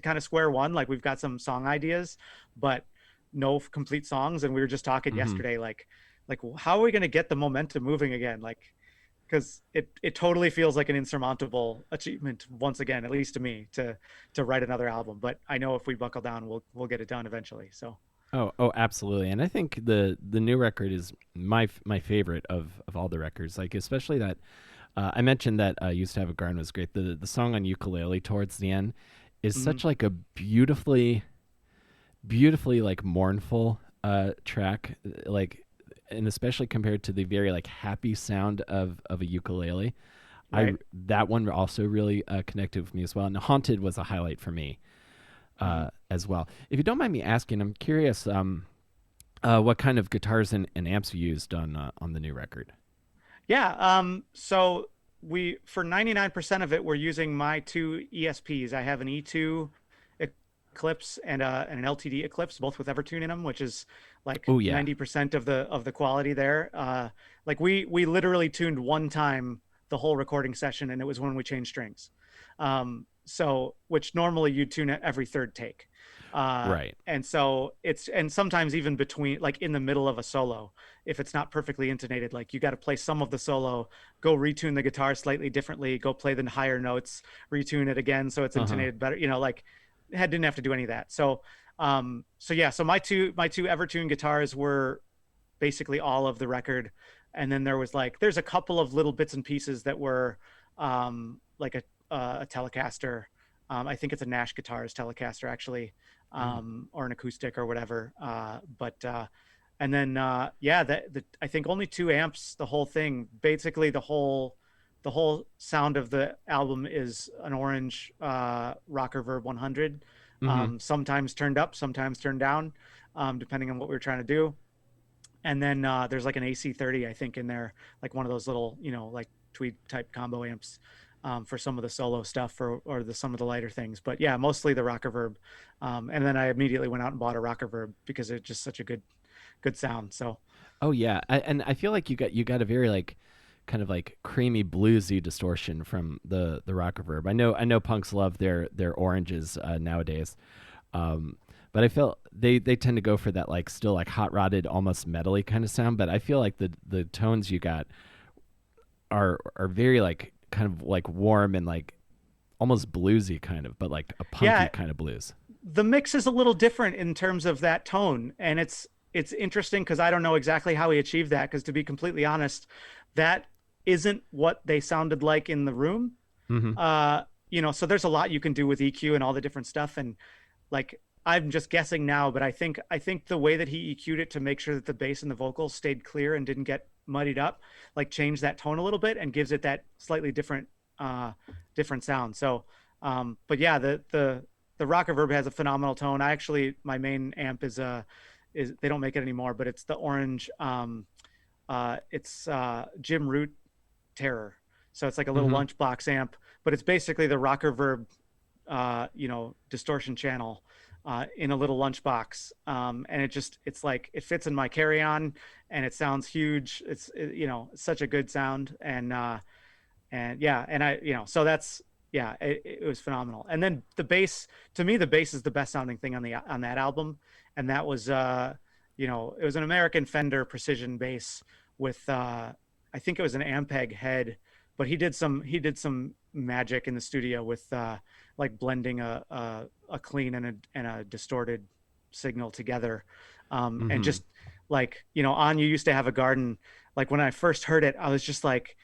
kind of square one. Like, we've got some song ideas, but no complete songs. And we were just talking Hmm. yesterday, like how are we going to get the momentum moving again? Like, because it totally feels like an insurmountable achievement once again, at least to me, to write another album. But I know if we buckle down, we'll get it done eventually. So Oh, absolutely. And I think the new record is my favorite of all the records. Like especially that I mentioned that used to have a garden was great. The song on ukulele towards the end is mhm. such like a beautifully like mournful track, like, and especially compared to the very like happy sound of a ukulele. I Right. That one also really connected with me as well. And Haunted was a highlight for me Mhm. as well. If you don't mind me asking, I'm curious what kind of guitars and amps you used on the new record. Yeah. So we, for 99% of it, we're using my two ESPs. I have an E2 Eclipse and an LTD Eclipse, both with Evertune in them, which is like Oh yeah. 90% of the quality there. Like, we literally tuned one time the whole recording session, and it was when we changed strings. So, which normally you tune it every third take. Right. And so and sometimes even between, like in the middle of a solo, if it's not perfectly intonated, like, you got to play some of the solo, go retune the guitar slightly differently, go play the higher notes, retune it again so it's Uh-huh. intonated better, like, didn't have to do any of that. So yeah, so my two Evertune guitars were basically all of the record. And then there's a couple of little bits and pieces that were like a Telecaster. I think it's a Nash Guitars Telecaster actually, Mm. or an acoustic or whatever. And then yeah, I think only 2 amps, the whole thing. Basically, the whole sound of the album is an orange Rocker Verb 100, Mm-hmm. sometimes turned up, sometimes turned down, depending on what we were trying to do. And then there's like an AC30, I think, in there, like one of those little, like tweed type combo amps, for some of the solo stuff, or some of the lighter things. But yeah, mostly the Rocker Verb. And then I immediately went out and bought a Rocker Verb because it's just such a good sound. So Oh yeah, and I feel like you got a very like kind of like creamy bluesy distortion from the rock reverb. I know punks love their oranges nowadays, um, but I feel they tend to go for that like still like hot rodded almost metally kind of sound. But I feel like the tones you got are very like kind of like warm and like almost bluesy kind of, but like a punky yeah, kind of blues. the mix is a little different in terms of that tone, and it's interesting because I don't know exactly how he achieved that, because to be completely honest, that isn't what they sounded like in the room. Mm-hmm. So there's a lot you can do with EQ and all the different stuff, and like I'm just guessing now, but I think the way that he EQ'd it to make sure that the bass and the vocals stayed clear and didn't get muddied up, like changed that tone a little bit and gives it that slightly different sound. So but yeah, the Rocker Verb has a phenomenal tone. My main amp is they don't make it anymore, but it's the orange, it's Jim Root Terror. So it's like a little Mm-hmm. lunchbox amp, but it's basically the Rocker Verb distortion channel in a little lunchbox. And it's like it fits in my carry-on, and it sounds huge. It's such a good sound. And yeah, and so that's, yeah, it was phenomenal. And then the bass, to me, the bass is the best sounding thing on that album. And that was it was an American Fender precision bass with I think it was an Ampeg head, but he did some magic in the studio with like blending a clean and a distorted signal together. And Mm-hmm. just like, on You Used to Have a Garden, like when I first heard it, I was just like,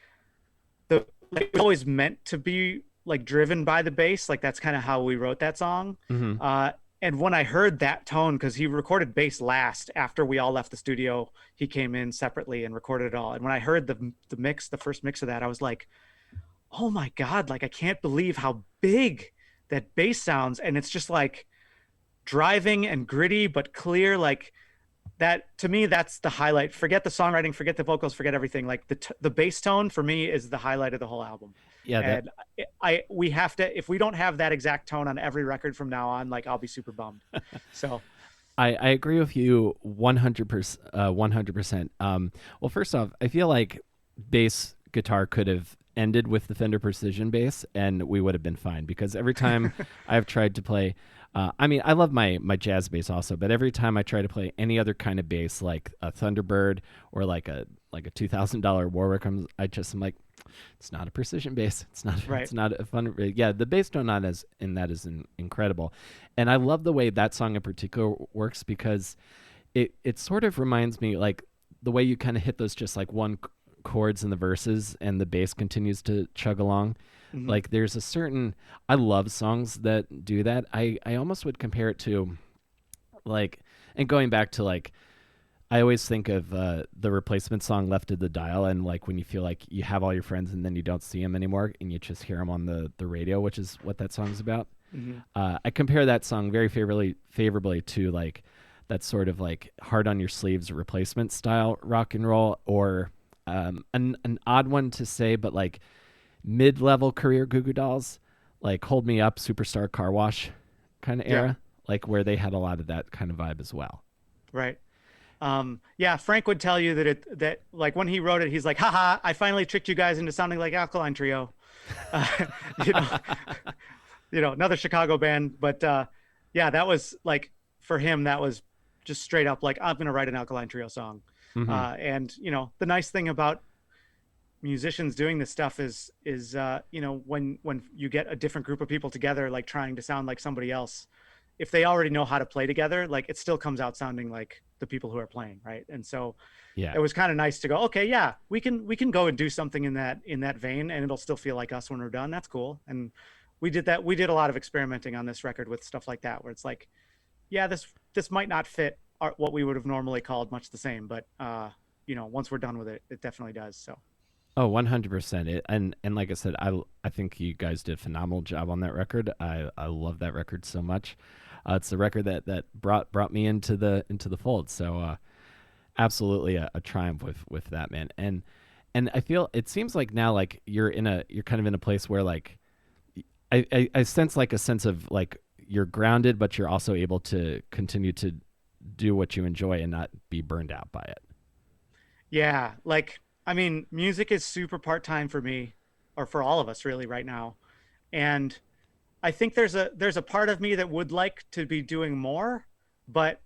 it was always meant to be like driven by the bass. Like that's kind of how we wrote that song. Mm-hmm. And when I heard that tone, because he recorded bass last after we all left the studio, he came in separately and recorded it all. And when I heard the first mix of that, I was like, oh my God, like I can't believe how big that bass sounds. And it's just like driving and gritty, but clear. Like that, to me, that's the highlight. Forget the songwriting, forget the vocals, forget everything. Like the bass tone for me is the highlight of the whole album. Yeah, that And we have to, if we don't have that exact tone on every record from now on, like I'll be super bummed. So I agree with you 100%. 100%. Well, first off, I feel like bass guitar could have ended with the Fender Precision bass, and we would have been fine. Because every time I've tried to play, I mean, I love my jazz bass also, but every time I try to play any other kind of bass, like a Thunderbird or like a $2,000 Warwick, I'm like, it's not a precision bass. It's not. right. It's not a fun. Yeah, the bass tone on is in that is incredible, and I love the way that song in particular works because it sort of reminds me like the way you kind of hit those just like chords in the verses and the bass continues to chug along. Hmm. Like there's a certain I love songs that do that. I almost would compare it to like and going back to like I always think of the replacement song "Left of the Dial" and like when you feel like you have all your friends and then you don't see them anymore and you just hear them on the radio, which is what that song's about. Hmm. I compare that song very favorably to like that sort of like hard on your sleeves replacement style rock and roll, or an odd one to say, but like mid level career Goo Goo Dolls, like "Hold Me Up," "Superstar Car Wash" kind of Yeah. era, like where they had a lot of that kind of vibe as well. Right. Yeah, Frank would tell you that like when he wrote it, he's like, haha, I finally tricked you guys into sounding like Alkaline Trio. Uh, you know, another Chicago band. But yeah, that was like, for him, that was just straight up like, I'm going to write an Alkaline Trio song. Mm-hmm. And the nice thing about musicians doing this stuff is when you get a different group of people together, like trying to sound like somebody else, if they already know how to play together, like it still comes out sounding like the people who are playing, right? And so Yeah. it was kind of nice to go, okay, yeah, we can go and do something in that vein, and it'll still feel like us when we're done. That's cool. And we did that. We did a lot of experimenting on this record with stuff like that, where it's like, yeah, this might not fit what we would have normally called much the same, but once we're done with it, it definitely does. So Oh, 100%. And like I said, I think you guys did a phenomenal job on that record. I love that record so much. It's the record that brought me into the fold. So absolutely a triumph with that, man. And I feel it seems like now like you're kind of in a place where like I sense like a sense of like you're grounded, but you're also able to continue to do what you enjoy and not be burned out by it. yeah, like I mean, music is super part-time for me, or for all of us really right now. And I think there's a part of me that would like to be doing more, but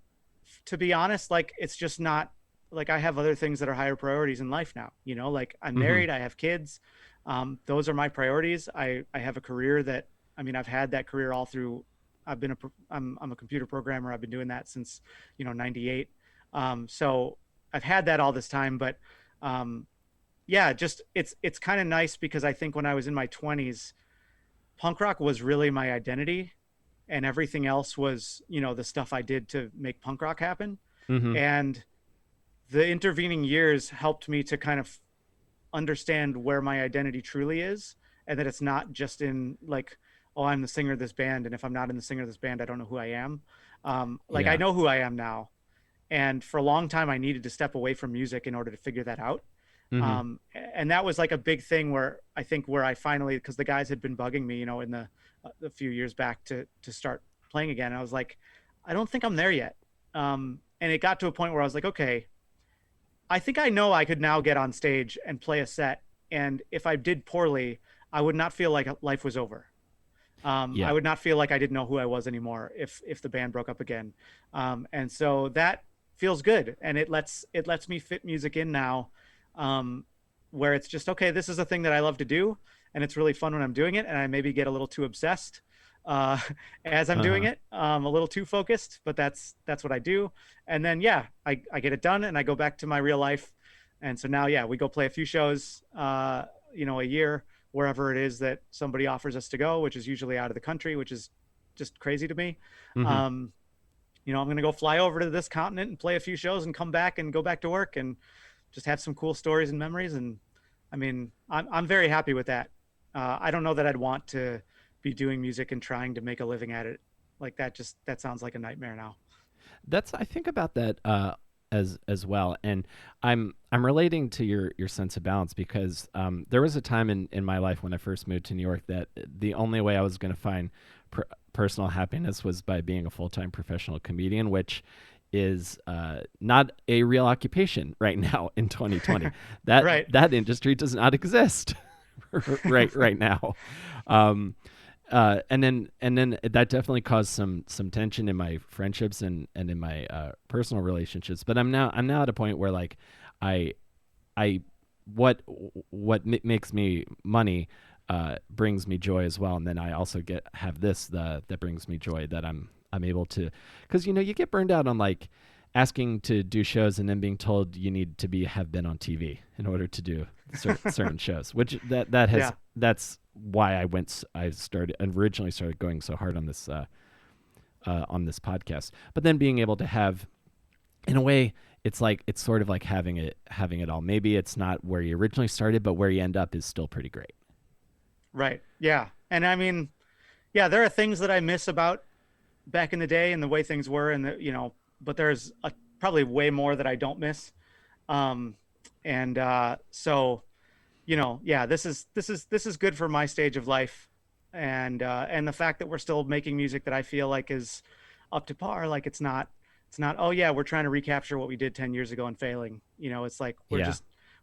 to be honest, like it's just not, like I have other things that are higher priorities in life now. Like I'm Hmm. married, I have kids. Those are my priorities. I have a career that, I mean, I've had that career all through. I'm a computer programmer. I've been doing that since, 98. So I've had that all this time, but um, yeah, just it's kind of nice because I think when I was in my 20s, punk rock was really my identity, and everything else was, the stuff I did to make punk rock happen. Hmm. And the intervening years helped me to kind of understand where my identity truly is, and that it's not just in like, oh, I'm the singer of this band, and if I'm not in the singer of this band, I don't know who I am. Like I Yeah. know who I am now, and for a long time I needed to step away from music in order to figure that out. Hmm. And that was like a big thing where I think where I finally, because the guys had been bugging me, in the a few years back to start playing again. I was like, I don't think I'm there yet. And it got to a point where I was like, okay, I think I know I could now get on stage and play a set, and if I did poorly, I would not feel like life was over. I Yeah. would not feel like I didn't know who I was anymore if the band broke up again. And so that feels good, and it lets me fit music in now, um, where it's just okay. This is a thing that I love to do, and it's really fun when I'm doing it. And I maybe get a little too obsessed uh, as I'm doing Uh-huh. it, a little too focused, but that's what I do. And then yeah, I get it done, and I go back to my real life. And so now yeah, we go play a few shows, a year wherever it is that somebody offers us to go, which is usually out of the country, which is just crazy to me. Hmm. Um, I'm going to go fly over to this continent and play a few shows and come back and go back to work and just have some cool stories and memories. And I mean, I'm very happy with that. I don't know that I'd want to be doing music and trying to make a living at it like that. That sounds like a nightmare now. That's I think about that as well, and I'm relating to your sense of balance because there was a time in my life when I first moved to New York that the only way I was going to find personal happiness was by being a full time professional comedian, which is not a real occupation right now in 2020. That Right. that industry does not exist right now. Um, and then that definitely caused some tension in my friendships and in my personal relationships. But I'm now at a point where like I I what makes me money brings me joy as well, and then I also have this that brings me joy that I'm able to, because you get burned out on like asking to do shows and then being told you need to have been on TV in order to do certain shows, which Yeah. that's why I originally started going so hard on this podcast. But then being able to have, in a way, it's sort of like having it all. Maybe it's not where you originally started, but where you end up is still pretty great. Right. Yeah. And I mean, yeah, there are things that I miss about back in the day and the way things were, and but there's probably way more that I don't miss. Um, and so, yeah, this is good for my stage of life, and the fact that we're still making music that I feel like is up to par. Like it's not. Oh yeah, we're trying to recapture what we did 10 years ago and failing. It's like Yeah.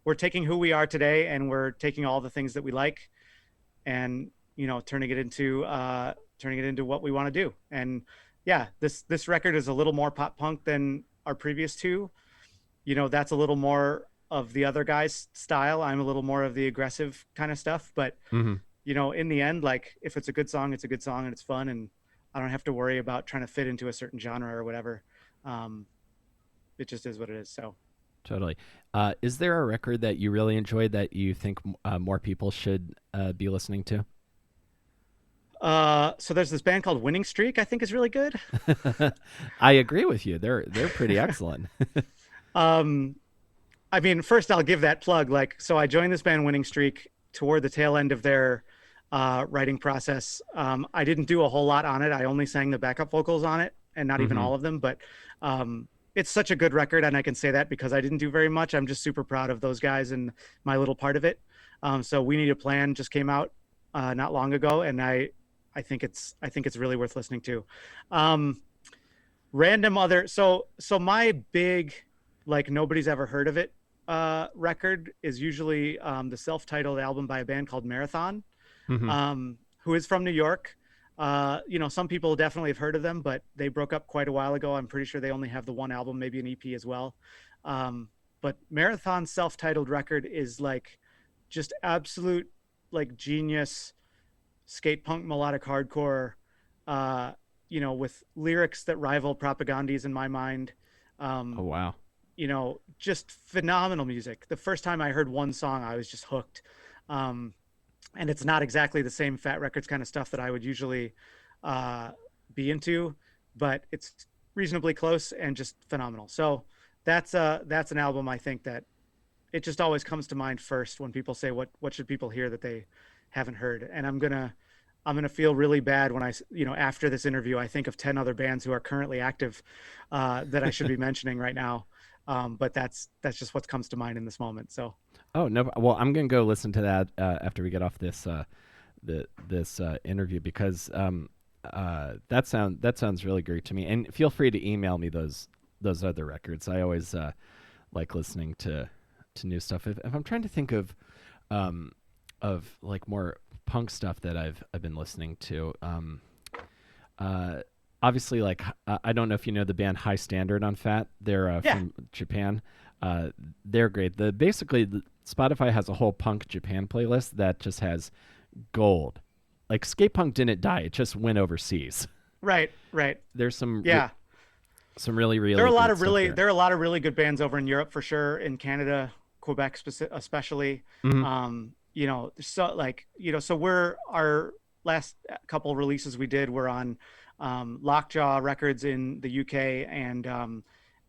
we're taking who we are today, and we're taking all the things that we like, and turning it into what we want to do. And yeah, this record is a little more pop punk than our previous two. That's a little more of the other guy's style. I'm a little more of the aggressive kind of stuff, but Hmm. in the end, like if it's a good song, it's a good song and it's fun. And I don't have to worry about trying to fit into a certain genre or whatever. Um, it just is what it is. So, Totally. Is there a record that you really enjoyed that you think more people should be listening to? so there's this band called Winning Streak. I think is really good. I agree with you. They're pretty excellent. Um, I mean, first I'll give that plug. Like, so I joined this band Winning Streak toward the tail end of their writing process. I didn't do a whole lot on it. I only sang the backup vocals on it, and not even Hmm. all of them. But it's such a good record, and I can say that because I didn't do very much. I'm just super proud of those guys and my little part of it. So We Need a Plan just came out not long ago, and I think it's really worth listening to. Um, Random other so my big, like, nobody's ever heard of it record is usually the self-titled album by a band called Marathon, Hmm. who is from New York. Some people definitely have heard of them, but they broke up quite a while ago. I'm pretty sure they only have the one album, maybe an EP as well. But Marathon's self-titled record is like just absolute, like, genius skate punk melodic hardcore, uh, with lyrics that rival Propagandi's in my mind. Oh Um, wow. just phenomenal music. The first time I heard one song, I was just hooked. Um, and it's not exactly the same Fat Records kind of stuff that I would usually uh, be into, but it's reasonably close and just phenomenal. So that's an album I think that it just always comes to mind first when people say what should people hear that they haven't heard. And I'm gonna feel really bad when after this interview I think of 10 other bands who are currently active that I should be mentioning right now. But that's just what comes to mind in this moment. So Oh no. Well, I'm gonna go listen to that after we get off this interview because that sounds really great to me. And feel free to email me those other records. I always like listening to new stuff. If I'm trying to think um, of like more punk stuff that I've been listening to. Uh, Obviously, like I don't know if you know the band High Standard on Fat. They're yeah, from Japan. They're great. The Spotify has a whole punk Japan playlist that just has gold. Like skate punk didn't die; it just went overseas. right. There's Yeah, some really there are really a lot great of stuff really there. there are a lot of really good bands over in Europe for sure, in Canada, Quebec especially. Hmm. So we're our last couple releases we did were on Lockjaw Records in the UK,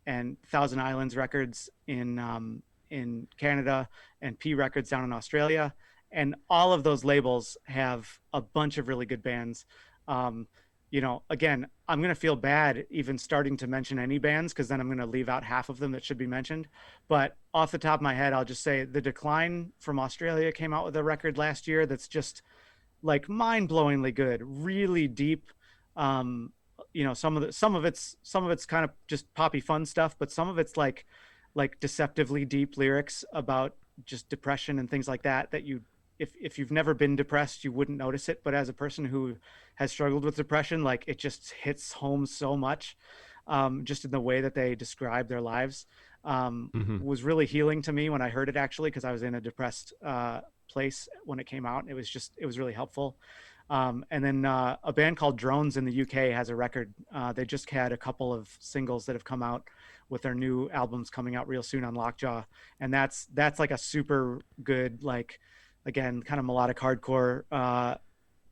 and Thousand Islands Records in Canada, and P Records down in Australia. And all of those labels have a bunch of really good bands. Um, again, I'm going to feel bad even starting to mention any bands because then I'm going to leave out half of them that should be mentioned. But off the top of my head, I'll just say The Decline from Australia came out with a record last year that's just like mind-blowingly good, really deep. Um, some of it's kind of just poppy fun stuff, but some of it's like deceptively deep lyrics about just depression and things like that that you if you've never been depressed you wouldn't notice it, but as a person who has struggled with depression, like, it just hits home so much, just in the way that they describe their lives. Hmm. Was really healing to me when I heard it, actually, because I was in a depressed place when it came out. It was really helpful. And then a band called Drones in the UK has a record. They just had a couple of singles that have come out with their new albums coming out real soon on Lockjaw, and that's like a super good, like, again, kind of melodic hardcore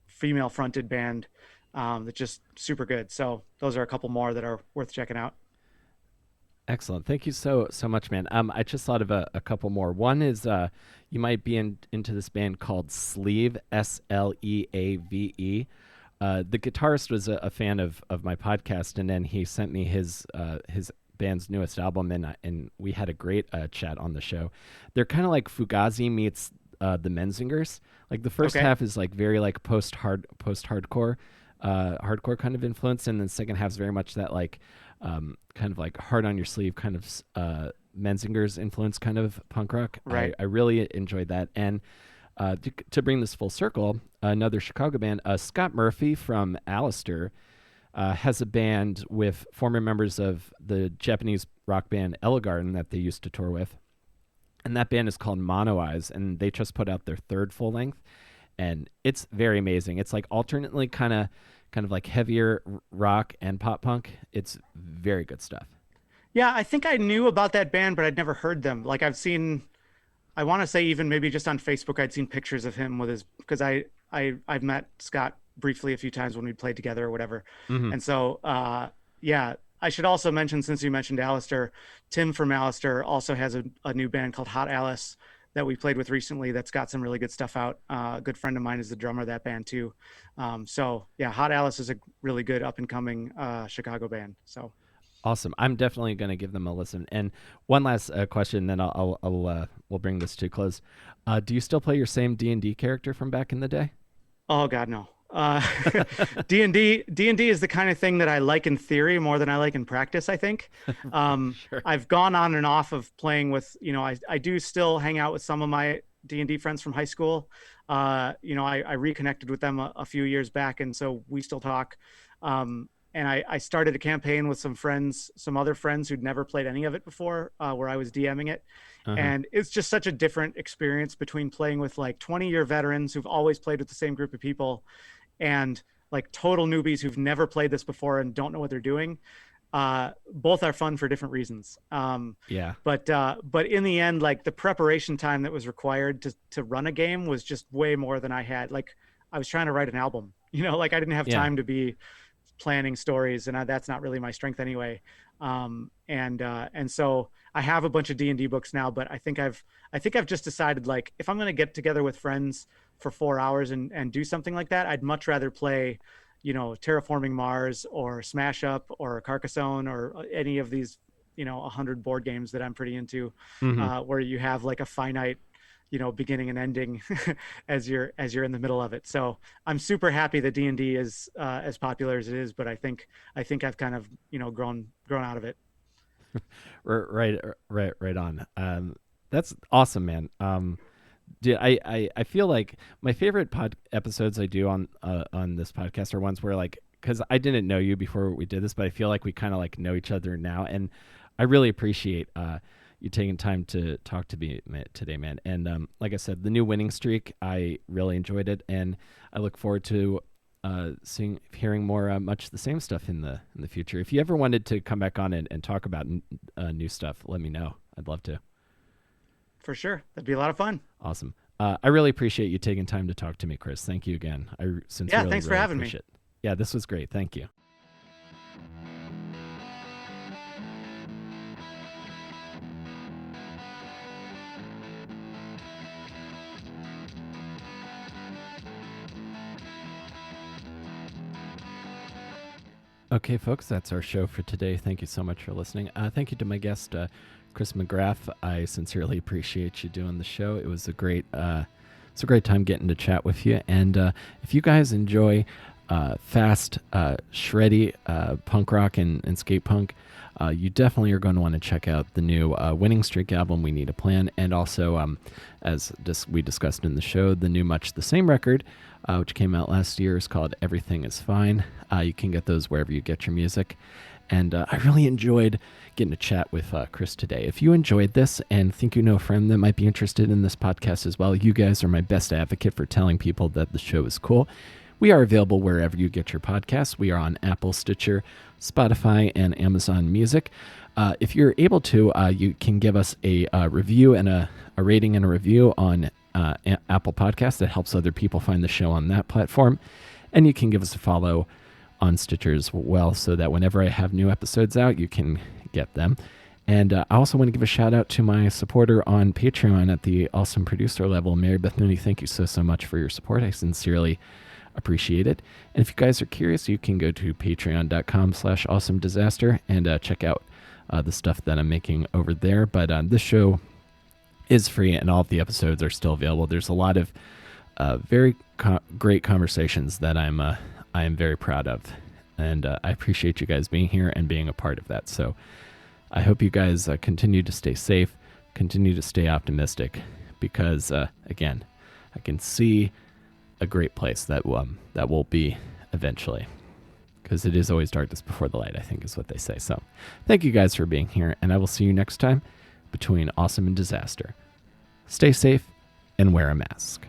female fronted band that's just super good. So those are a couple more that are worth checking out. Excellent. Thank you so much, man. I just thought of a couple more. One is you might be into this band called Sleeve, Sleave. The guitarist was a fan of my podcast, and then he sent me his band's newest album, and we had a great chat on the show. They're kind of like Fugazi meets the Menzingers. Like the first Okay. half is like very like post hardcore, hardcore kind of influence, and then the second half is very much that like kind of like hard on your sleeve kind of Menzinger's influence kind of punk rock. Right. I really enjoyed that. And to bring this full circle, another Chicago band, Scott Murphy from Alistair, has a band with former members of the Japanese rock band Ellegarden that they used to tour with. And that band is called Mono Eyes, and they just put out their third full length. And it's very amazing. It's like alternately kind of kind of like heavier rock and pop punk. It's very good stuff. Yeah, I think I knew about that band, but I'd never heard them. Like I've seen, I want to say even maybe just on Facebook, I'd seen pictures of him with his, because I've met Scott briefly a few times when we played together or whatever. Hmm. And so, yeah, I should also mention, since you mentioned Alistair, Tim from Alistair also has a new band called Hot Alice that we played with recently that's got some really good stuff out. A good friend of mine is the drummer of that band too. So yeah, Hot Alice is a really good up and coming Chicago band. So Awesome. I'm definitely going to give them a listen. And one last question, then we'll bring this to a close. Do you still play your same D&D character from back in the day? oh God, no. D&D is the kind of thing that I like in theory more than I like in practice, I think. Sure. I've gone on and off of playing with, I do still hang out with some of my D&D friends from high school. I reconnected with them a few years back, and so we still talk. And I started a campaign with some other friends who'd never played any of it before, where I was DMing it. Uh-huh. And it's just such a different experience between playing with like 20-year veterans who've always played with the same group of people and like total newbies who've never played this before and don't know what they're doing. Both are fun for different reasons. Yeah. But in the end, like the preparation time that was required to run a game was just way more than I had. Like I was trying to write an album, like I didn't have Yeah. time to be planning stories, and that's not really my strength anyway. And so I have a bunch of D&D books now, but I think I've just decided, like, if I'm going to get together with friends for 4 hours and do something like that, I'd much rather play, Terraforming Mars or Smash Up or Carcassonne or any of these, 100 board games that I'm pretty into, Hmm. where you have like a finite, beginning and ending as you're in the middle of it. So I'm super happy that D&D is as popular as it is, but I think I've kind of, grown out of it. Right on. That's awesome, man. I feel like my favorite pod episodes I do on this podcast are ones where, like, because I didn't know you before we did this, but I feel like we kind of like know each other now, and I really appreciate you taking time to talk to me today, man. And like I said, the new winning streak, I really enjoyed it, and I look forward to hearing more much the same stuff in the future. If you ever wanted to come back on and talk about new stuff, let me know. I'd love to. For sure. That'd be a lot of fun. Awesome. I really appreciate you taking time to talk to me, Chris. Thank you again. I sincerely Thanks for really having me. appreciate it. Yeah, this was great. Thank you. Okay, folks, that's our show for today. Thank you so much for listening. Thank you to my guest, Chris McGrath. I sincerely appreciate you doing the show. It was a great time getting to chat with you. And if you guys enjoy fast, shreddy punk rock and skate punk, you definitely are going to want to check out the new Winning Streak album, We Need a Plan, and also, we discussed in the show, the new Much the Same record, which came out last year, is called Everything is Fine. You can get those wherever you get your music. And I really enjoyed getting to chat with Chris today. If you enjoyed this and think you know a friend that might be interested in this podcast as well, you guys are my best advocate for telling people that the show is cool. We are available wherever you get your podcasts. We are on Apple, Stitcher, Spotify, and Amazon Music. If you're able to, you can give us a review and a rating and a review on Apple Podcasts. That helps other people find the show on that platform. And you can give us a follow on Stitcher as well, so that whenever I have new episodes out, you can get them. And I also want to give a shout out to my supporter on Patreon at the awesome producer level, Mary Beth Mooney. Thank you so much for your support. I sincerely appreciate it. And if you guys are curious, you can go to patreon.com/awesomedisaster and check out the stuff that I'm making over there. But this show is free, and all of the episodes are still available. There's a lot of very great conversations that I am very proud of, and I appreciate you guys being here and being a part of that. So I hope you guys continue to stay safe, continue to stay optimistic, because again, I can see a great place that will be eventually, because it is always darkness before the light, I think is what they say. So thank you guys for being here, and I will see you next time between awesome and disaster. Stay safe and wear a mask.